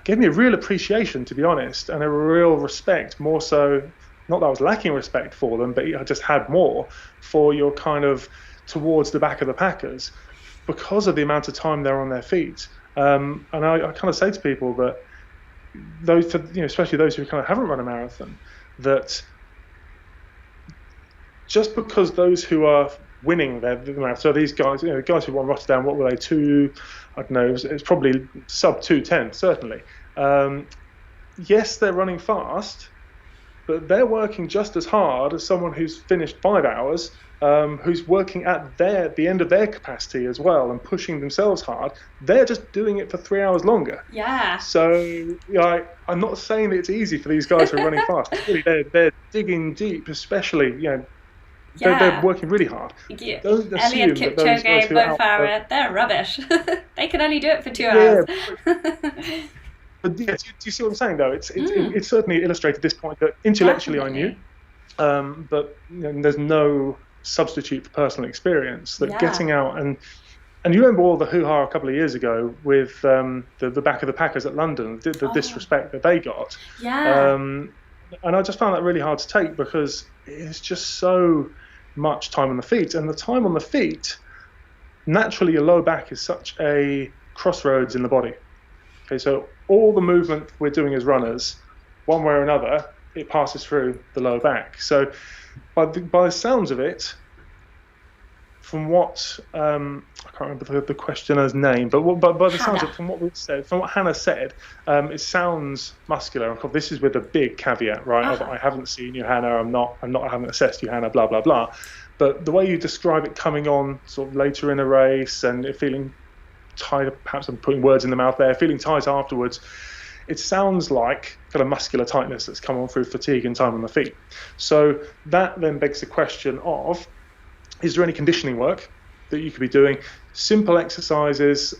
appreciation, to be honest, and a real respect, more so. Not that I was lacking respect for them, but I just had more for your kind of towards the back of the packers because of the amount of time they're on their feet. And I kind of say to people that those, especially those who kind of haven't run a marathon, that just because those who are winning the marathon, so these guys, guys who won Rotterdam, what were they? I don't know. It's probably sub 2:10, certainly. Yes, they're running fast. But they're working just as hard as someone who's finished 5 hours, who's working at the end of their capacity as well and pushing themselves hard. They're just doing it for 3 hours longer. Yeah. So I'm not saying that it's easy for these guys who are running fast. Really, they're digging deep, especially, they're working really hard. Yeah. Eliud Kipchoge, Mo Farah, they're rubbish. They can only do it for 2 hours. But yeah, do you see what I'm saying, though? It's certainly illustrated this point that intellectually Definitely. I knew, but there's no substitute for personal experience. That getting out and you remember all the hoo-ha a couple of years ago with the back of the packers at London, the disrespect that they got. Yeah. And I just found that really hard to take because it's just so much time on the feet. And the time on the feet, naturally your lower back is such a crossroads in the body. Okay, so all the movement we're doing as runners, one way or another, it passes through the lower back. So by the sounds of it, from what I can't remember the questioner's name, but by the sounds of it, from what we've said, from what Hannah said, it sounds muscular. Of course, this is with a big caveat, right? I haven't seen you, Hannah. I haven't assessed you, Hannah. Blah blah blah. But the way you describe it coming on sort of later in a race and it feeling tired, perhaps I'm putting words in the mouth there, feeling tight afterwards, it sounds like kind of muscular tightness that's come on through fatigue and time on the feet. So that then begs the question of, is there any conditioning work that you could be doing. Simple exercises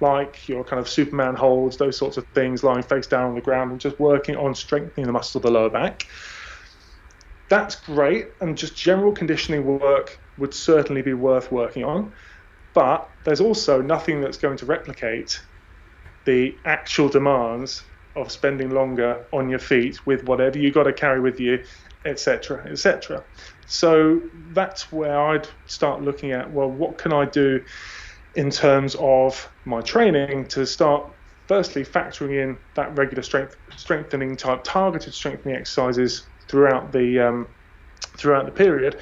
like your kind of Superman holds, those sorts of things, lying face down on the ground and just working on strengthening the muscles of the lower back. That's great, and just general conditioning work would certainly be worth working on. But there's also nothing that's going to replicate the actual demands of spending longer on your feet with whatever you got to carry with you, etc., etc. So that's where I'd start looking at, well, what can I do in terms of my training to start firstly factoring in that regular strengthening type, targeted strengthening exercises throughout the period,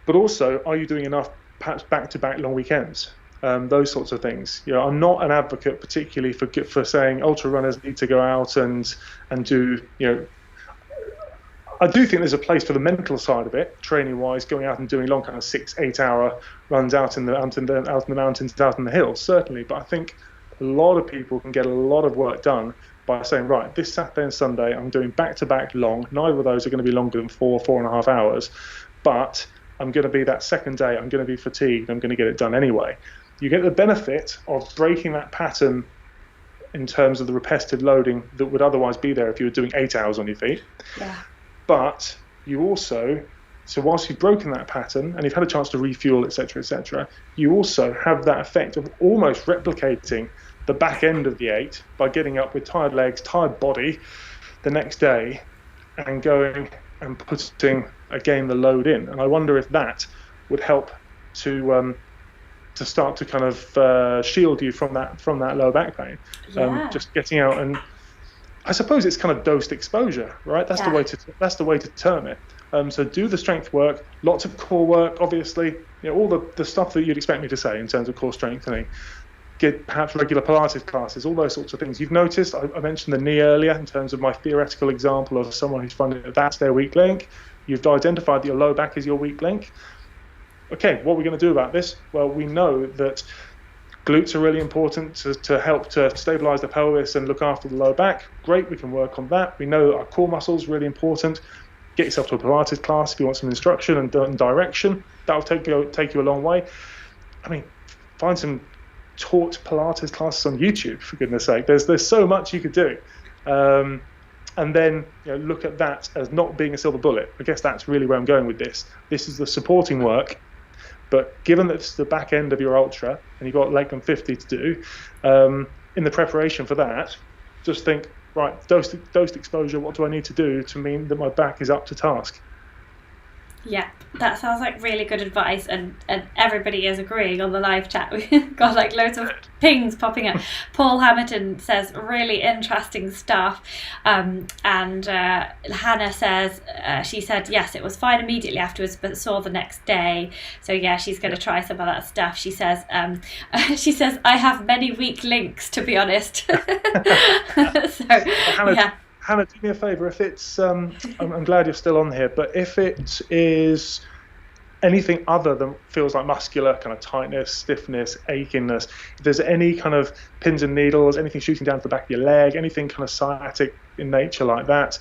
but also, are you doing enough perhaps back-to-back long weekends? Those sorts of things. You know, I'm not an advocate particularly for saying ultra runners need to go out and do, you know, I do think there's a place for the mental side of it, training-wise, going out and doing long kind of 6-8 hour runs out in the mountains, out in the hills, certainly. But I think a lot of people can get a lot of work done by saying, right, this Saturday and Sunday I'm doing back-to-back long. Neither of those are going to be longer than 4.5 hours, but I'm going to be that second day, I'm going to be fatigued, I'm going to get it done anyway. You get the benefit of breaking that pattern in terms of the repetitive loading that would otherwise be there if you were doing 8 hours on your feet. Yeah. But you also, so whilst you've broken that pattern and you've had a chance to refuel, etc., you also have that effect of almost replicating the back end of the 8 by getting up with tired legs, tired body the next day and going and putting again the load in. And I wonder if that would help to start to kind of shield you from that lower back pain. Yeah. Just getting out, and I suppose it's kind of dosed exposure, right? That's the way to term it. So do the strength work, lots of core work, obviously, you know, all the stuff that you'd expect me to say in terms of core strengthening. Get perhaps regular Pilates classes, all those sorts of things. You've noticed I mentioned the knee earlier in terms of my theoretical example of someone who's finding that that's their weak link. You've identified that your low back is your weak link. Okay, what are we going to do about this? Well, we know that glutes are really important to help to stabilize the pelvis and look after the lower back. Great, we can work on that. We know that our core muscles are really important. Get yourself to a Pilates class if you want some instruction and direction. That'll take you a long way. I mean, find some taught Pilates classes on YouTube, for goodness sake. There's so much you could do. And then, you know, look at that as not being a silver bullet. I guess that's really where I'm going with this. This is the supporting work. But given that it's the back end of your ultra and you've got Lakeland 50 to do, in the preparation for that, just think, right, dosed exposure, what do I need to do to mean that my back is up to task? Yeah, that sounds like really good advice, and everybody is agreeing on the live chat. We've got like loads of pings popping up. Paul Hamilton says really interesting stuff, and Hannah says she said yes, it was fine immediately afterwards, but sore the next day. So yeah, she's going to try some of that stuff. She says I have many weak links, to be honest. So yeah. Hannah, do me a favour. If it's, I'm glad you're still on here, but if it is anything other than feels like muscular kind of tightness, stiffness, achiness, if there's any kind of pins and needles, anything shooting down to the back of your leg, anything kind of sciatic in nature like that,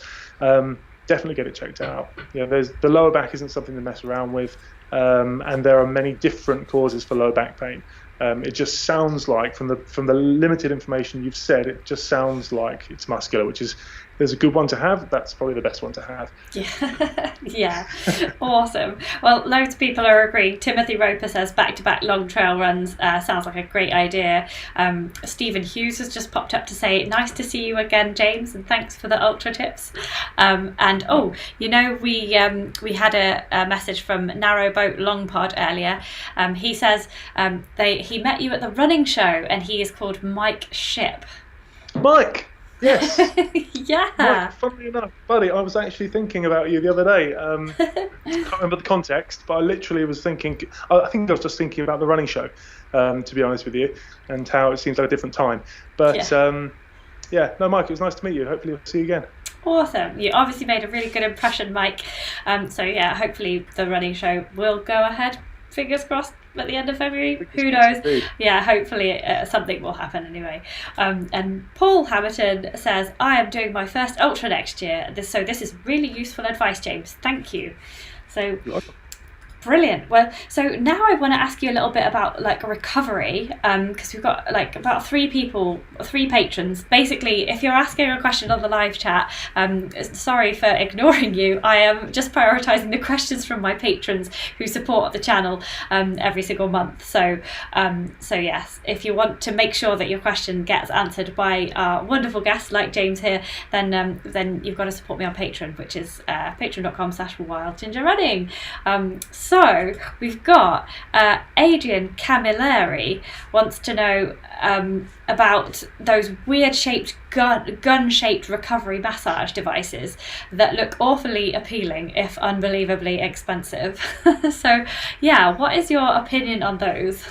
definitely get it checked out. You know, the lower back isn't something to mess around with, and there are many different causes for lower back pain. It just sounds like, from the limited information you've said, it just sounds like it's muscular, which is, there's a good one to have. That's probably the best one to have. Yeah, yeah, awesome. Well, loads of people are agreeing. Timothy Roper says back-to-back long trail runs sounds like a great idea. Stephen Hughes has just popped up to say, nice to see you again, James, and thanks for the ultra tips. And you know, we had a message from Narrowboat Longpod earlier. He says he met you at the running show, and he is called Mike Ship. Mike. Yes. Yeah. Mike, funnily enough, buddy, I was actually thinking about you the other day. I can't remember the context, but I literally was thinking, I think I was just thinking about the running show, to be honest with you, and how it seems like a different time. But no, Mike, it was nice to meet you. Hopefully I'll see you again. Awesome. You obviously made a really good impression, Mike. So yeah, hopefully the running show will go ahead. Fingers crossed at the end of February. Who knows? Yeah, hopefully something will happen anyway. And Paul Hamilton says, I am doing my first ultra next year. So this is really useful advice, James. Thank you. So Brilliant. Well, so now I want to ask you a little bit about like recovery, because we've got like about three patrons. Basically, if you're asking a question on the live chat, sorry for ignoring you. I am just prioritising the questions from my patrons who support the channel every single month. So yes, if you want to make sure that your question gets answered by our wonderful guests like James here, then you've got to support me on Patreon, which is patreon.com/wildgingerrunning. So we've got Adrian Camilleri wants to know about those weird-shaped gun-shaped recovery massage devices that look awfully appealing, if unbelievably expensive. So, yeah, what is your opinion on those?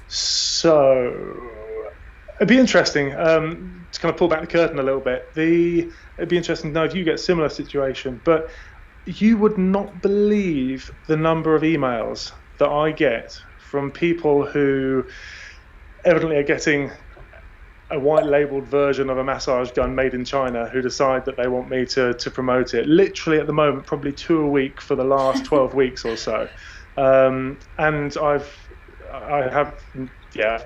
So, it'd be interesting to kind of pull back the curtain a little bit. It'd be interesting to know if you get a similar situation, but you would not believe the number of emails that I get from people who evidently are getting a white labeled version of a massage gun made in China, who decide that they want me to promote it. Literally at the moment, probably 2 a week for the last 12 weeks or so. And I have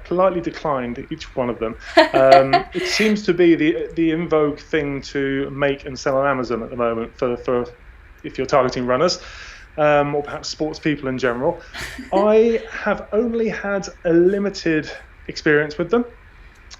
politely declined each one of them. It seems to be the in vogue thing to make and sell on Amazon at the moment for if you're targeting runners, or perhaps sports people in general. I have only had a limited experience with them.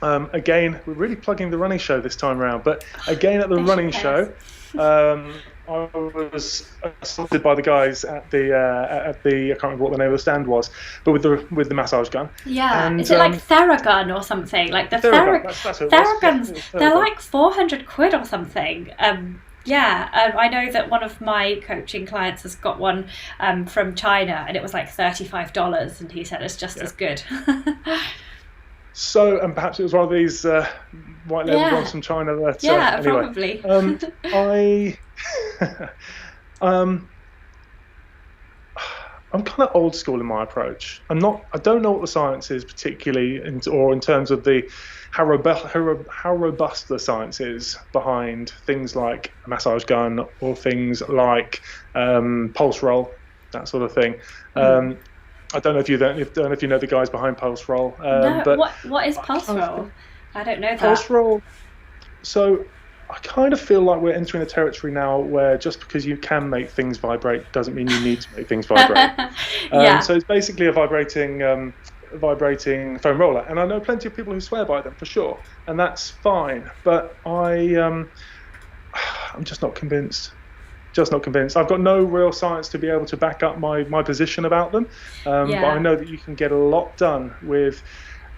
Again, we're really plugging the running show this time around, but again at the running show, I was assaulted by the guys at the I can't remember what the name of the stand was, but with the massage gun. Yeah, and, is it like Theragun or something? Like the Theraguns, they're like 400 quid or something. I know that one of my coaching clients has got one from China, and it was like $35, and he said it's just as good. So, and perhaps it was one of these white label ones from China. That, anyway. Probably. I'm kind of old school in my approach. I don't know what the science is particularly, in terms of how robust the science is behind things like a massage gun or things like pulse roll, that sort of thing. I don't know if you know the guys behind pulse roll. No, but what is pulse roll? I don't know that. Pulse roll. So I kind of feel like we're entering a territory now where just because you can make things vibrate doesn't mean you need to make things vibrate. So it's basically a vibrating foam roller, and I know plenty of people who swear by them for sure, and that's fine. But I'm just not convinced. I've got no real science to be able to back up my position about them. But I know that you can get a lot done with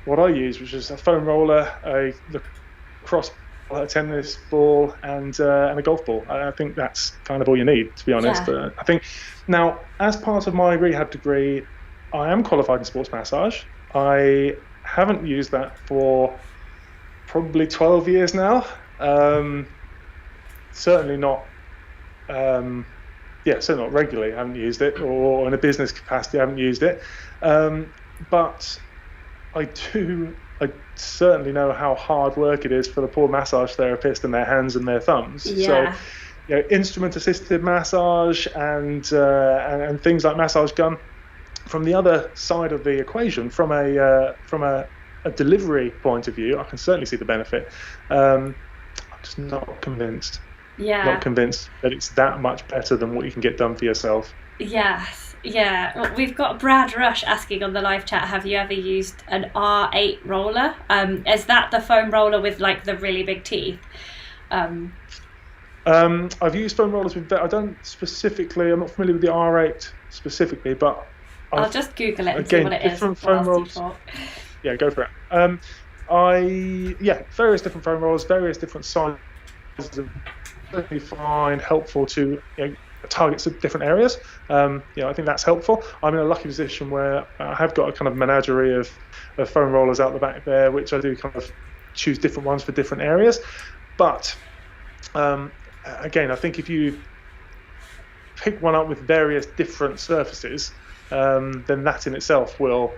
what I use, which is a foam roller, a lacrosse ball, a tennis ball, and a golf ball. I think that's kind of all you need, to be honest. I think now, as part of my rehab degree, I am qualified in sports massage. I haven't used that for probably 12 years now. Certainly not. Certainly not regularly. I haven't used it, or in a business capacity, I haven't used it. But I certainly know how hard work it is for the poor massage therapist and their hands and their thumbs. Yeah. So, instrument-assisted massage and things like massage gun. From the other side of the equation, from a delivery point of view, I can certainly see the benefit. I'm just not convinced. Not convinced that it's that much better than what you can get done for yourself. Yes. Yeah. Well, we've got Brad Rush asking on the live chat, have you ever used an R8 roller? Is that the foam roller with like the really big teeth? I've used foam rollers with I'm not familiar with the R8 specifically, but I'll just Google it and see what it is. Different foam rollers. Yeah, go for it. Various different foam rollers, various different sizes of certainly find helpful to targets of different areas. I think that's helpful. I'm in a lucky position where I have got a kind of menagerie of foam rollers out the back there, which I do kind of choose different ones for different areas. But again, I think if you pick one up with various different surfaces, then that in itself will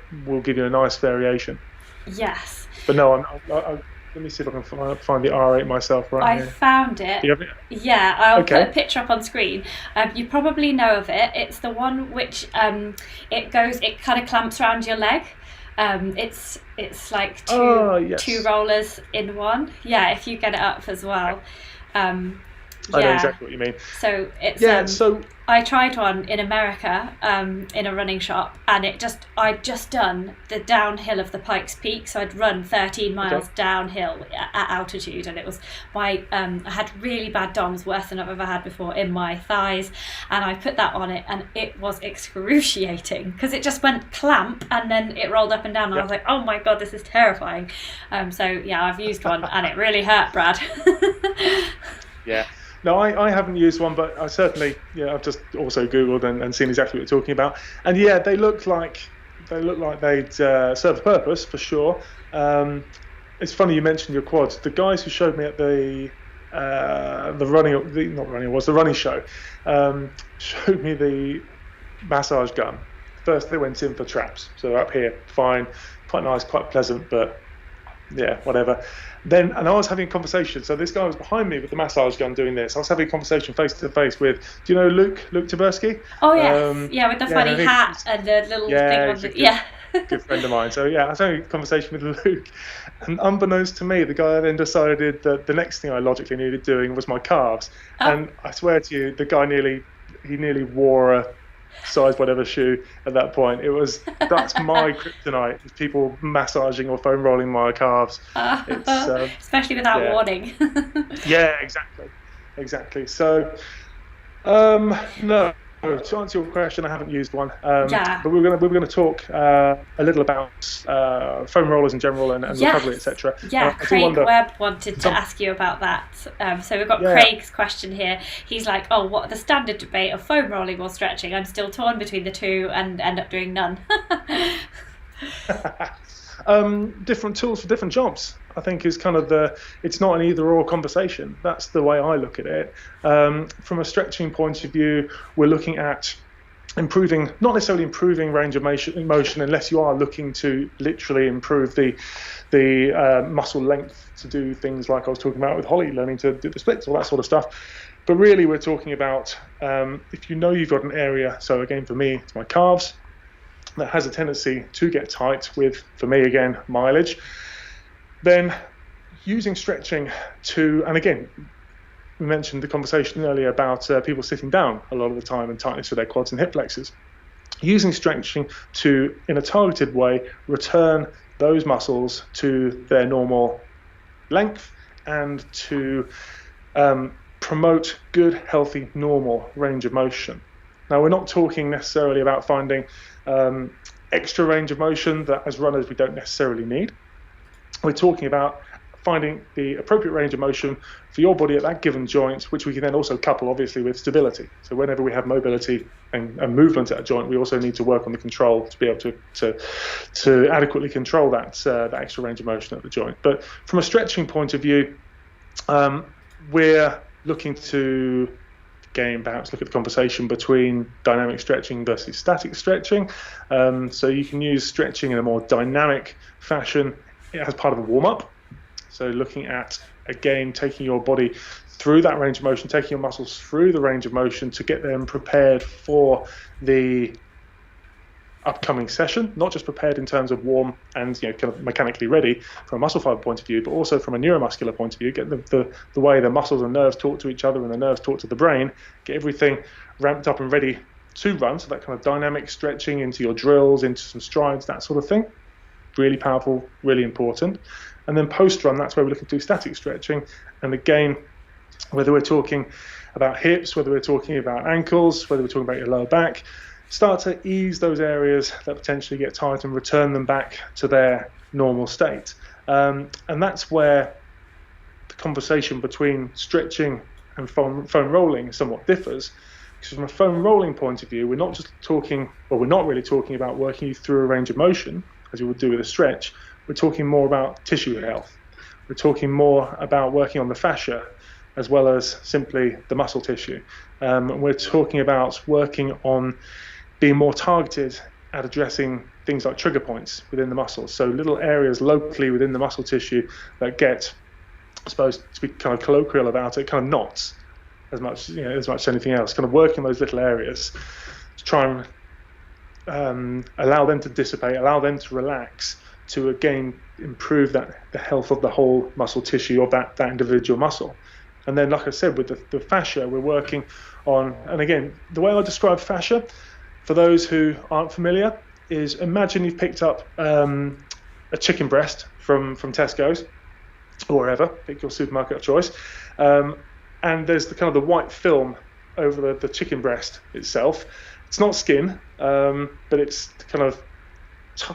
give you a nice variation. Yes. But no, Let me see if I can find the R8 myself I here. found it. Do you have it? Yeah, I'll Okay. put a picture up on screen. You probably know of it. It's the one which it kind of clamps around your leg. It's like Yes. two rollers in one. Yeah, if you get it up as well. I know exactly what you mean. So it's so I tried one in America in a running shop, and I'd just done the downhill of the Pikes Peak, so I'd run 13 miles downhill at altitude, and it was I had really bad DOMs, worse than I've ever had before, in my thighs, and I put that on it, and it was excruciating because it just went clamp and then it rolled up and down, and I was like, oh my god, this is terrifying. So yeah, I've used one and it really hurt, Brad. Yeah. No, I haven't used one, but I certainly, I've just also Googled and seen exactly what you're talking about. And yeah, they look like they'd serve a purpose for sure. It's funny you mentioned your quads. The guys who showed me at the running show, showed me the massage gun. First they went in for traps, so they're up here, fine, quite nice, quite pleasant, but yeah, whatever. And I was having a conversation. So this guy was behind me with the massage gun doing this. I was having a conversation face to face with, do you know Luke Taberski? Oh, yes. With the funny hat and the little thing on the... Good friend of mine. So I was having a conversation with Luke. And unbeknownst to me, the guy then decided that the next thing I logically needed doing was my calves. Oh. And I swear to you, the guy nearly wore a size whatever shoe at that point. That's my kryptonite, is people massaging or foam rolling my calves. Especially without warning. Yeah, exactly. So no, to answer your question, I haven't used one, but we're going to talk a little about foam rollers in general and recovery, etc. Craig Webb wanted to ask you about that. So we've got Craig's question here. He's like, what are the standard debate of foam rolling or stretching? I'm still torn between the two and end up doing none. Different tools for different jobs, I think, is kind of it's not an either or conversation. That's the way I look at it. From a stretching point of view, we're looking at not necessarily improving range of motion unless you are looking to literally improve the muscle length to do things like I was talking about with Holly, learning to do the splits, all that sort of stuff. But really we're talking about if you know you've got an area, so again for me it's my calves, that has a tendency to get tight with, for me again, mileage, then using stretching and again, we mentioned the conversation earlier about people sitting down a lot of the time and tightness of their quads and hip flexors. Using stretching to, in a targeted way, return those muscles to their normal length and to promote good, healthy, normal range of motion. Now, we're not talking necessarily about finding extra range of motion that as runners we don't necessarily need. We're talking about finding the appropriate range of motion for your body at that given joint, which we can then also couple obviously with stability. So whenever we have mobility and movement at a joint, we also need to work on the control to be able to adequately control that extra range of motion at the joint. But from a stretching point of view, we're looking to perhaps look at the conversation between dynamic stretching versus static stretching. So you can use stretching in a more dynamic fashion as part of a warm-up. So looking at, again, taking your body through that range of motion, taking your muscles through the range of motion to get them prepared for the upcoming session, not just prepared in terms of warm and kind of mechanically ready from a muscle fiber point of view, but also from a neuromuscular point of view, get the way the muscles and nerves talk to each other and the nerves talk to the brain, get everything ramped up and ready to run. So that kind of dynamic stretching into your drills, into some strides, that sort of thing. Really powerful, really important. And then post-run, that's where we're looking to do static stretching. And again, whether we're talking about hips, whether we're talking about ankles, whether we're talking about your lower back, start to ease those areas that potentially get tight and return them back to their normal state. And that's where the conversation between stretching and foam rolling somewhat differs. Because from a foam rolling point of view, we're not really talking about working you through a range of motion, as you would do with a stretch. We're talking more about tissue health. We're talking more about working on the fascia as well as simply the muscle tissue. We're talking about working on being more targeted at addressing things like trigger points within the muscles. So little areas locally within the muscle tissue that get, I suppose, to be kind of colloquial about it, kind of knots as much as anything else. Kind of working those little areas to try and allow them to dissipate, allow them to relax, to again improve the health of the whole muscle tissue of that individual muscle. And then, like I said, with the fascia, we're working on, and again, the way I describe fascia, for those who aren't familiar, is imagine you've picked up a chicken breast from Tesco's or wherever, pick your supermarket of choice, and there's the kind of the white film over the chicken breast itself. It's not skin, but it's kind of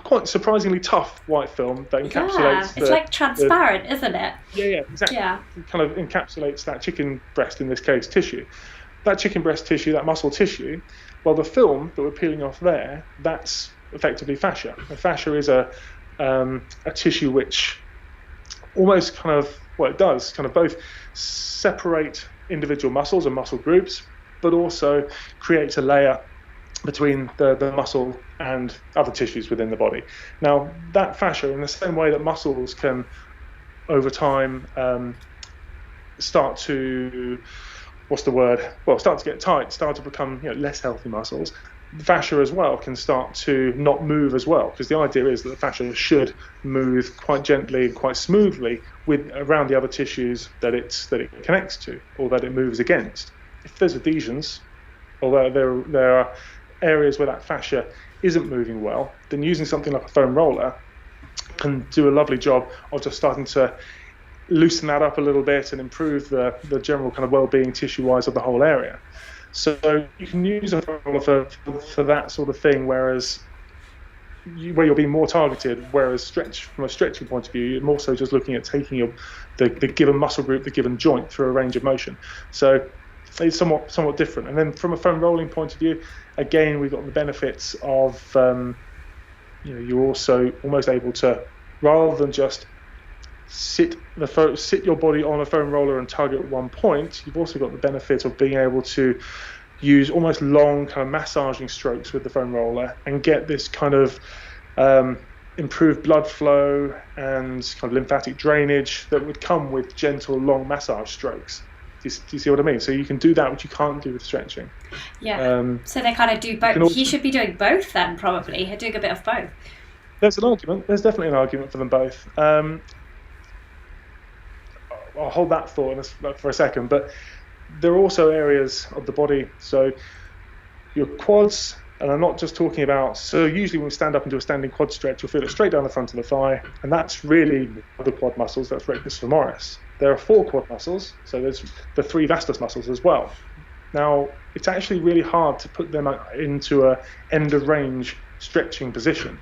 quite surprisingly tough white film that encapsulates. It's like transparent, isn't it? Yeah, exactly. Yeah. It kind of encapsulates that chicken breast, in this case, tissue. That chicken breast tissue, that muscle tissue, well, the film that we're peeling off there, that's effectively fascia. And fascia is a tissue which almost kind of, well, it does kind of both separate individual muscles and muscle groups, but also creates a layer between the muscle and other tissues within the body. Now, that fascia, in the same way that muscles can, over time, start to, start to get tight, start to become less healthy muscles, the fascia as well can start to not move as well, because the idea is that the fascia should move quite gently and quite smoothly around the other tissues that it connects to or that it moves against. If there's adhesions, or there are areas where that fascia isn't moving well, then using something like a foam roller can do a lovely job of just starting to loosen that up a little bit and improve the general kind of well-being tissue-wise of the whole area. So you can use a foam roller for that sort of thing, where you're being more targeted, whereas from a stretching point of view, you're more so just looking at taking the given muscle group, the given joint through a range of motion. So it's somewhat different. And then from a foam rolling point of view, again, we've got the benefits of you're also almost able to, rather than just sit your body on a foam roller and target one point, you've also got the benefit of being able to use almost long kind of massaging strokes with the foam roller and get this kind of improved blood flow and kind of lymphatic drainage that would come with gentle long massage strokes. Do you see what I mean? So you can do that, which you can't do with stretching. Yeah. So they kind of do both. He should be doing both then, probably. He's doing a bit of both. There's an argument. There's definitely an argument for them both. I'll hold that thought for a second. But there are also areas of the body. So your quads, and I'm not just talking about. So usually when we stand up and do a standing quad stretch, you'll feel it straight down the front of the thigh, and that's really the quad muscles. That's rectus femoris. There are 4 quad muscles, so there's the 3 vastus muscles as well. Now, it's actually really hard to put them into a end of range stretching position.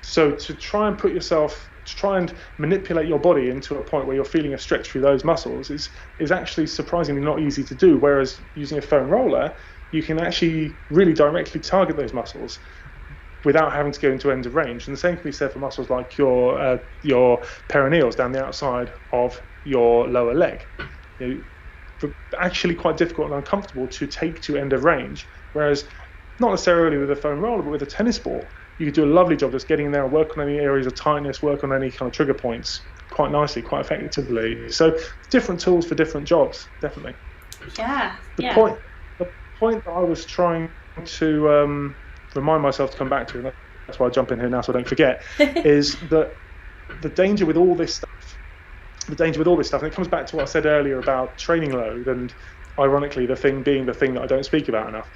So to try and manipulate your body into a point where you're feeling a stretch through those muscles is actually surprisingly not easy to do, whereas using a foam roller, you can actually really directly target those muscles without having to go into end of range. And the same can be said for muscles like your perineals down the outside of your lower leg. Actually quite difficult and uncomfortable to take to end of range, whereas not necessarily with a foam roller, but with a tennis ball, you could do a lovely job just getting in there and work on any areas of tightness, work on any kind of trigger points quite nicely, quite effectively. So different tools for different jobs, definitely. Yeah. The point that I was trying to remind myself to come back to, and that's why I jump in here now so I don't forget, is that the danger with all this stuff, and it comes back to what I said earlier about training load, and ironically the thing being the thing that I don't speak about enough.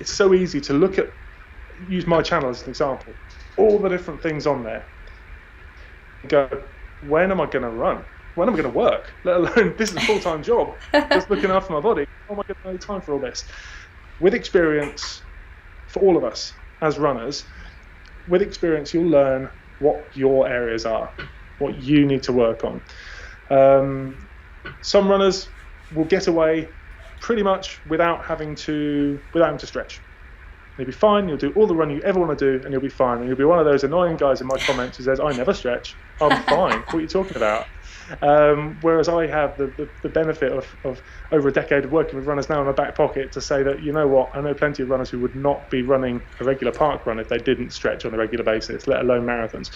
It's so easy to use my channel as an example, all the different things on there, and go, when am I going to run? When am I going to work? Let alone, this is a full-time job, just looking after my body. How am I going to have time for all this? With experience, for all of us as runners, with experience, you'll learn what your areas are, what you need to work on. Some runners will get away pretty much without having to stretch. You'll be fine, you'll do all the running you ever want to do, and you'll be fine. And you'll be one of those annoying guys in my comments who says, I never stretch. I'm fine. What are you talking about? Whereas I have the benefit of over a decade of working with runners now in my back pocket to say that, you know what, I know plenty of runners who would not be running a regular park run if they didn't stretch on a regular basis, let alone marathons.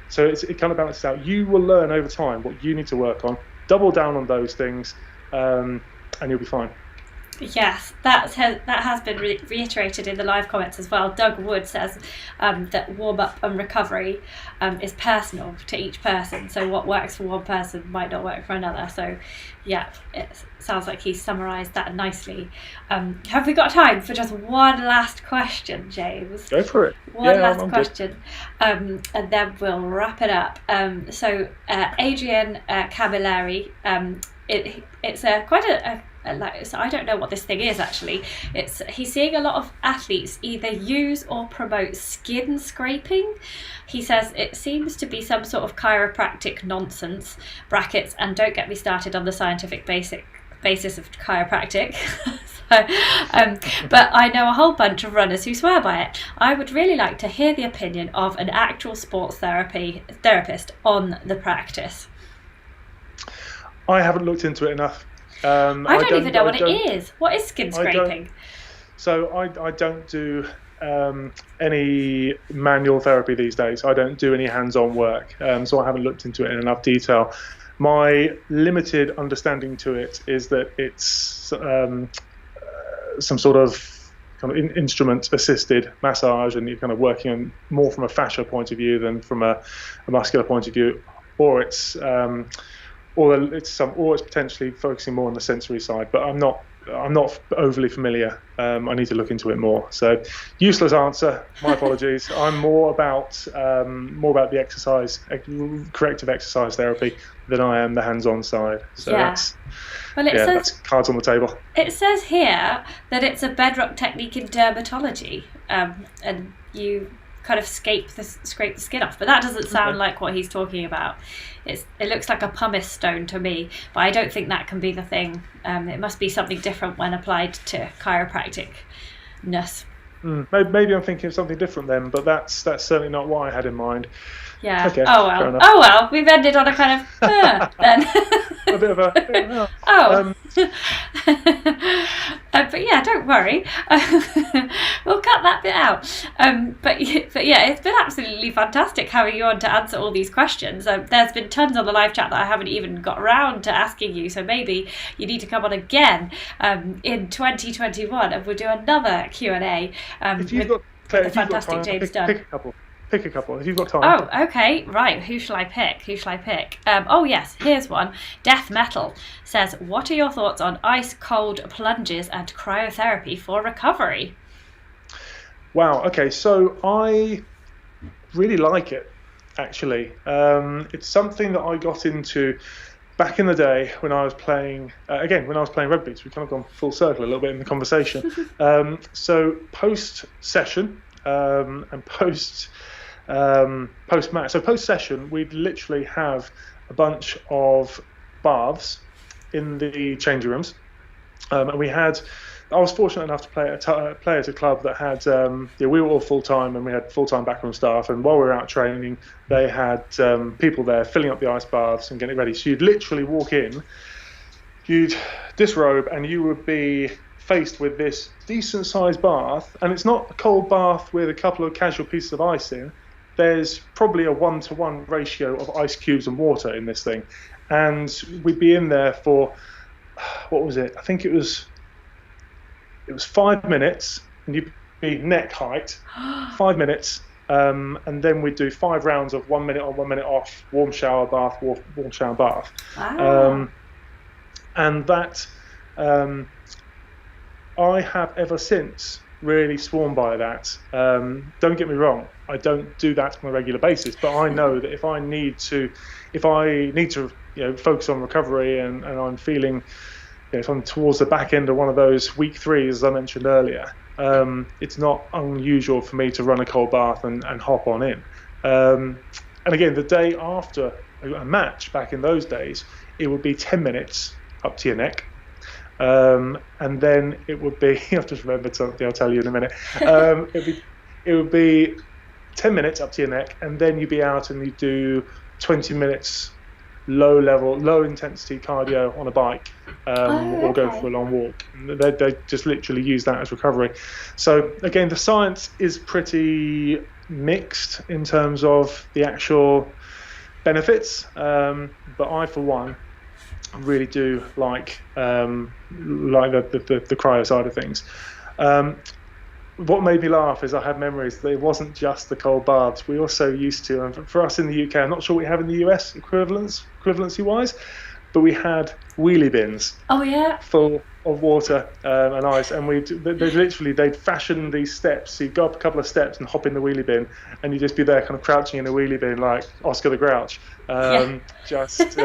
So it kind of balances out. You will learn over time what you need to work on, double down on those things, and you'll be fine. Yes, that has been reiterated in the live comments as well. Doug Wood says that warm-up and recovery is personal to each person. So what works for one person might not work for another. So yeah, it sounds like he's summarised that nicely. Have we got time for just one last question, James? Go for it. One last question, and then we'll wrap it up. So Adrian Camilleri, it's quite a so I don't know what this thing is actually. He's seeing a lot of athletes either use or promote skin scraping. He says it seems to be some sort of chiropractic nonsense, brackets, and don't get me started on the scientific basis of chiropractic. But I know a whole bunch of runners who swear by it. I would really like to hear the opinion of an actual sports therapist on the practice. I haven't looked into it enough. I don't even know what it is. What is skin scraping? I don't do any manual therapy these days. I don't do any hands-on work, so I haven't looked into it in enough detail. My limited understanding to it is that it's some sort of kind of instrument-assisted massage, and you're kind of working on more from a fascia point of view than from a muscular point of view, or it's potentially focusing more on the sensory side, but I'm not overly familiar. I need to look into it more. So, useless answer. My apologies. I'm more about the exercise, corrective exercise therapy than I am the hands-on side. So that's cards on the table. It says here that it's a bedrock technique in dermatology, and you kind of scrape the skin off, but that doesn't sound like what he's talking about. It looks like a pumice stone to me, but I don't think that can be the thing. It must be something different when applied to chiropractic-ness. Maybe I'm thinking of something different then, but that's certainly not what I had in mind. Yeah. Okay, oh well. We've ended on a kind of then. A bit of a but yeah, don't worry. We'll cut that bit out. But yeah, it's been absolutely fantastic having you on to answer all these questions. There's been tons on the live chat that I haven't even got around to asking you, so maybe you need to come on again in 2021 and we'll do another Q&A with the fantastic James Dunne. Pick a couple if you've got time. Oh, okay, right. Who shall I pick? Oh yes, here's one. Death Metal says, what are your thoughts on ice cold plunges and cryotherapy for recovery? Wow. Okay, so I really like it. Actually, it's something that I got into back in the day when I was playing rugby. So we've kind of gone full circle a little bit in the conversation. So post session and post match. So post session, we'd literally have a bunch of baths in the changing rooms, and I was fortunate enough to play at a club that had we were all full time, and we had full time backroom staff. And while we were out training, they had people there filling up the ice baths and getting ready. So you'd literally walk in, you'd disrobe, and you would be faced with this decent sized bath, and it's not a cold bath with a couple of casual pieces of ice in. There's probably a 1-to-1 ratio of ice cubes and water in this thing, and we'd be in there for what was it? I think it was 5 minutes, and you'd be neck height, 5 minutes, and then we'd do 5 rounds of 1 minute on, 1 minute off, warm shower bath, warm shower bath, and that. I have ever since really sworn by that. Don't get me wrong, I don't do that on a regular basis, but I know that if I need to focus on recovery and I'm feeling, if I'm towards the back end of one of those week 3s, as I mentioned earlier, it's not unusual for me to run a cold bath and hop on in. And again, the day after a match back in those days, it would be 10 minutes up to your neck. And then it would be, I've just remembered something I'll tell you in a minute. It would be 10 minutes up to your neck, and then you'd be out and you do 20 minutes low intensity cardio on a bike, or go okay. for a long walk. They just literally use that as recovery. So again, the science is pretty mixed in terms of the actual benefits, but I, for one, really do like the cryo side of things. What made me laugh is I have memories that it wasn't just the cold baths. We also used to, and for us in the UK, I'm not sure what we have in the US equivalency wise, but we had wheelie bins. Oh yeah. Full of water and ice, and they'd fashion these steps. So you go up a couple of steps and hop in the wheelie bin, and you just be there, kind of crouching in a wheelie bin like Oscar the Grouch, just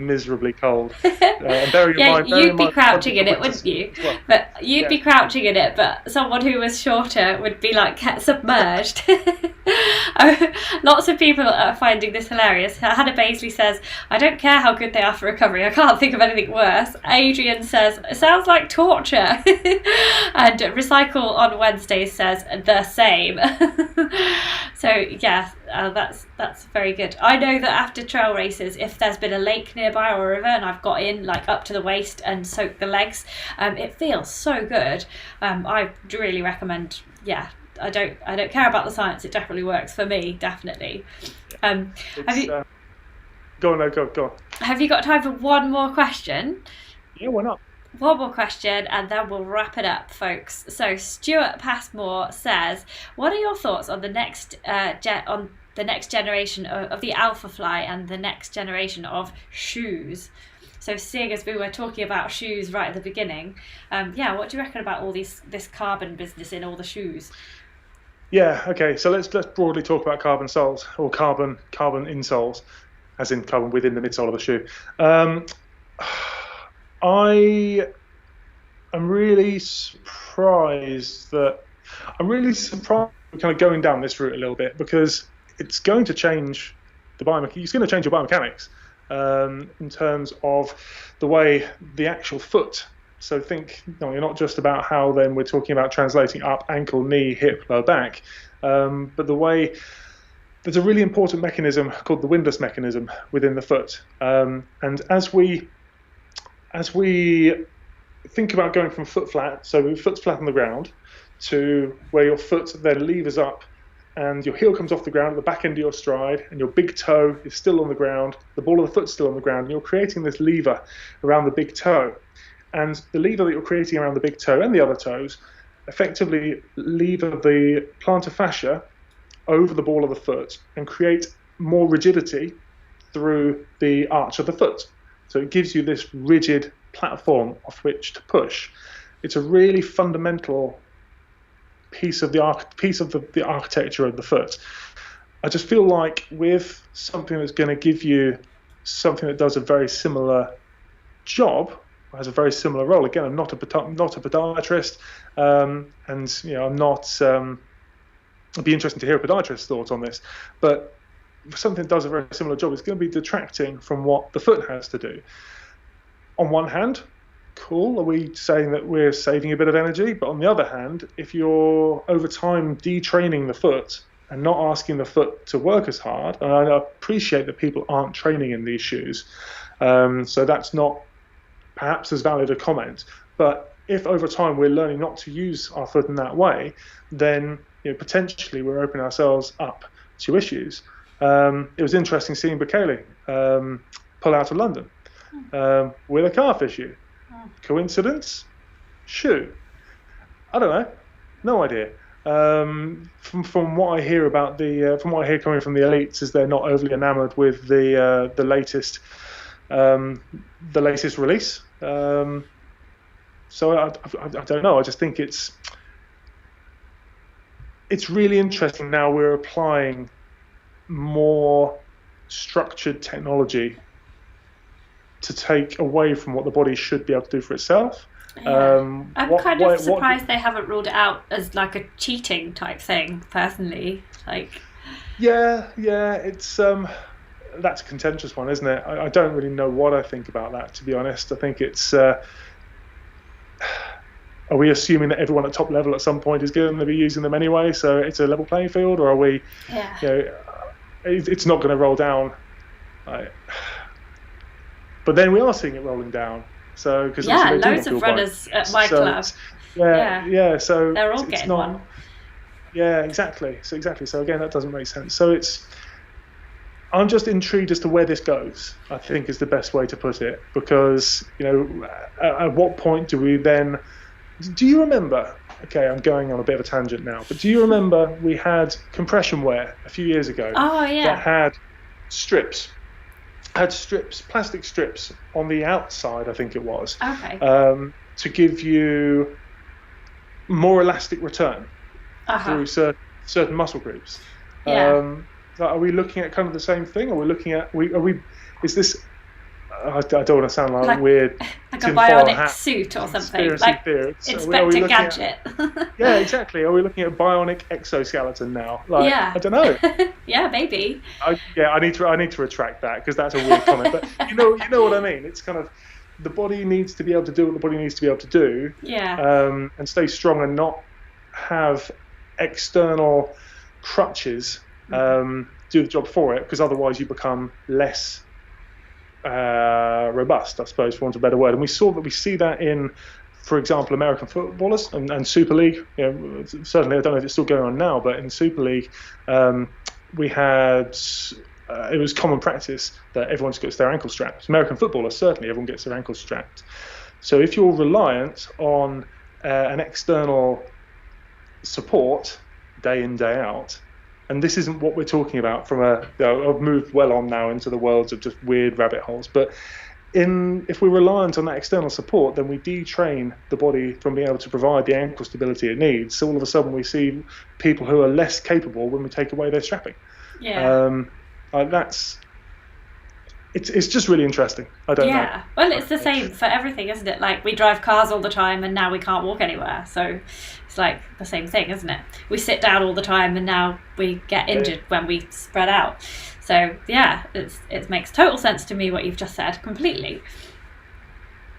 miserably cold. You'd be crouching in it, wouldn't you? Well. But you'd be crouching in it, but someone who was shorter would be like submerged. Lots of people are finding this hilarious. Hannah Baisley says, "I don't care how good they are for recovery. I can't think of anything worse." Adrian says, "It sounds like torture." And Recycle on Wednesday says the same. So yeah, that's very good. I know that after trail races, if there's been a lake nearby or a river and I've got in like up to the waist and soaked the legs, it feels so good. I really recommend. Yeah, I don't care about the science. It definitely works for me. Definitely. Have you? Go on. Have you got time for one more question? Yeah, why not? One more question and then we'll wrap it up, folks. So Stuart Passmore says, "What are your thoughts on the next generation of the Alpha Fly and the next generation of shoes?" So seeing as we were talking about shoes right at the beginning, what do you reckon about this carbon business in all the shoes? Yeah, okay. So let's broadly talk about carbon soles, or carbon insoles, as in carbon within the midsole of the shoe. I am really surprised we're kind of going down this route a little bit, because it's going to change your biomechanics in terms of the way the actual foot. So think, you're not just about how then we're talking about translating up ankle, knee, hip, lower back, but the way there's a really important mechanism called the windlass mechanism within the foot, and as we think about going from foot flat, so your foot's flat on the ground, to where your foot then levers up and your heel comes off the ground at the back end of your stride, and your big toe is still on the ground, the ball of the foot's still on the ground, and you're creating this lever around the big toe. And the lever that you're creating around the big toe and the other toes effectively lever the plantar fascia over the ball of the foot and create more rigidity through the arch of the foot. So it gives you this rigid platform off which to push. It's a really fundamental piece of the architecture of the foot. I just feel like with something that's going to give you something that does a very similar job, has a very similar role. Again, I'm not a podiatrist, and I'm not. It'd be interesting to hear a podiatrist's thoughts on this, but if something that does a very similar job, it's going to be detracting from what the foot has to do. On one hand, cool, are we saying that we're saving a bit of energy? But on the other hand, if you're over time detraining the foot and not asking the foot to work as hard, and I appreciate that people aren't training in these shoes, so that's not perhaps as valid a comment, but if over time we're learning not to use our foot in that way, then potentially we're opening ourselves up to issues. It was interesting seeing Bekele pull out of London with a calf issue. Coincidence? Shoe? I don't know. No idea. From what I hear about from what I hear coming from the elites, is they're not overly enamoured with the latest release. So I don't know. I just think it's really interesting now. We're applying more structured technology to take away from what the body should be able to do for itself. Yeah. I'm kind of surprised they haven't ruled it out as like a cheating type thing, personally. Yeah, it's that's a contentious one, isn't it? I don't really know what I think about that, to be honest. I think it's are we assuming that everyone at top level at some point is going to be using them anyway, so it's a level playing field, or are we it's not going to roll down? but then we are seeing it rolling down. So because loads of runners at my club. So they're all it's getting not, one. Yeah, exactly. So again, that doesn't make sense. So I'm just intrigued as to where this goes, I think is the best way to put it, because, at what point do you remember, okay, I'm going on a bit of a tangent now, but do you remember we had compression wear a few years ago that had plastic strips on the outside, I think it was, to give you more elastic return through certain muscle groups. Are we looking at kind of the same thing? Are we looking at is this, I don't want to sound like weird, like a bionic suit or something, like Inspector Gadget. Yeah, exactly. Are we looking at bionic exoskeleton now? I don't know. Yeah, maybe. I need to retract that, because that's a weird comment. But you know what I mean. It's kind of, the body needs to be able to do what the body needs to be able to do. And stay strong and not have external crutches do the job for it, because otherwise you become less robust, I suppose, for want of a better word. And we see that in, for example, American footballers and Super League. Certainly, I don't know if it's still going on now, but in Super League, we had it was common practice that everyone gets their ankle strapped. American footballers, certainly, everyone gets their ankles strapped. So if you're reliant on an external support day in, day out, and this isn't what we're talking about from I've moved well on now into the worlds of just weird rabbit holes, but if we're reliant on that external support, then we detrain the body from being able to provide the ankle stability it needs. So all of a sudden we see people who are less capable when we take away their strapping. It's just really interesting. I don't know. Well, it's the same for everything, isn't it? Like, we drive cars all the time and now we can't walk anywhere. So it's like the same thing, isn't it? We sit down all the time and now we get injured when we spread out. So it makes total sense to me what you've just said, completely.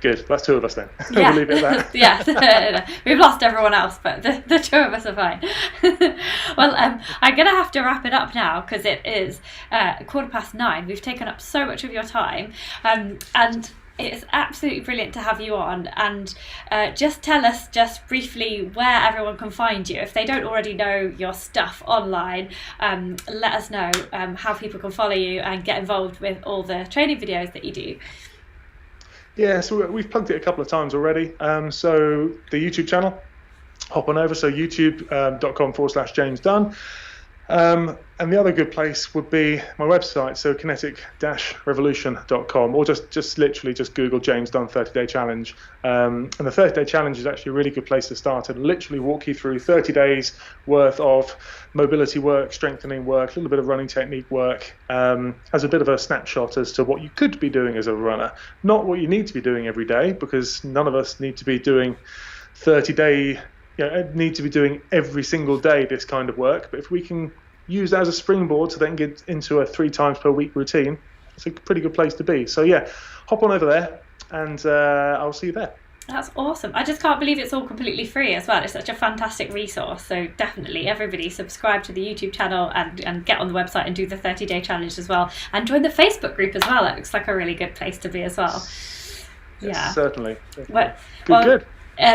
Good. That's two of us then. We'll leave it at that. We've lost everyone else, but the two of us are fine. Well, I'm going to have to wrap it up now, because it is 9:15. We've taken up so much of your time, and it's absolutely brilliant to have you on. And just tell us just briefly where everyone can find you. If they don't already know your stuff online, let us know how people can follow you and get involved with all the training videos that you do. Yeah, so we've plugged it a couple of times already. So the YouTube channel, hop on over. So youtube.com/James Dunne. And the other good place would be my website, so kinetic-revolution.com, or just literally just Google James Dunne 30-day challenge. And the 30-day challenge is actually a really good place to start and literally walk you through 30 days worth of mobility work, strengthening work, a little bit of running technique work, as a bit of a snapshot as to what you could be doing as a runner. Not what you need to be doing every day, because none of us need to be doing 30-day, need to be doing every single day this kind of work. But if we can use that as a springboard to then get into a 3 times per week routine, it's a pretty good place to be. So hop on over there, and I'll see you there. That's awesome. I just can't believe it's all completely free as well. It's such a fantastic resource. So definitely everybody subscribe to the YouTube channel and get on the website and do the 30-day challenge as well. And join the Facebook group as well. That looks like a really good place to be as well. Yes, certainly. Well, good.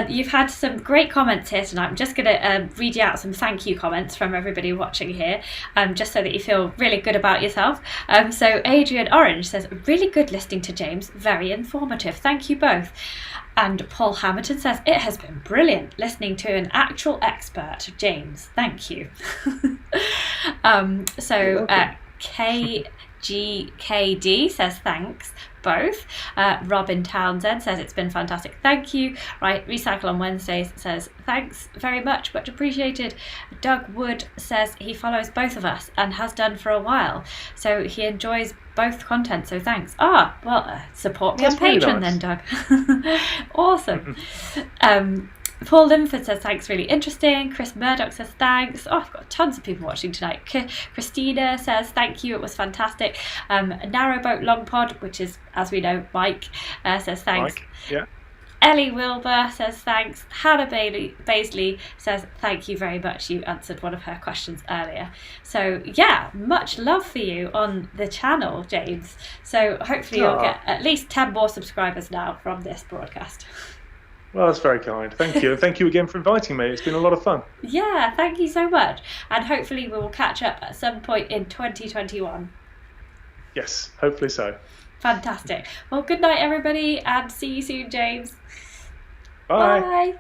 You've had some great comments here tonight. I'm just going to read you out some thank you comments from everybody watching here, just so that you feel really good about yourself. So Adrian Orange says, really good listening to James, very informative. Thank you both. And Paul Hamilton says, it has been brilliant listening to an actual expert, James. Thank you. KGKD says thanks both. Robin Townsend says it's been fantastic, thank you. Right, Recycle on Wednesdays says thanks very much appreciated. Doug Wood says he follows both of us and has done for a while, so he enjoys both content, so thanks. Support me on Patreon then, Doug. Awesome. Paul Limford says thanks, really interesting. Chris Murdoch says thanks. I've got tons of people watching tonight. Christina says thank you, it was fantastic. Narrowboat Long Pod, which is, as we know, Mike, says thanks. Mike, yeah. Ellie Wilbur says thanks. Hannah Baisley says thank you very much. You answered one of her questions earlier. So yeah, much love for you on the channel, James. So hopefully you'll get at least 10 more subscribers now from this broadcast. Well, that's very kind. Thank you. And thank you again for inviting me. It's been a lot of fun. Yeah, thank you so much. And hopefully we will catch up at some point in 2021. Yes, hopefully so. Fantastic. Well, good night, everybody, and see you soon, James. Bye. Bye.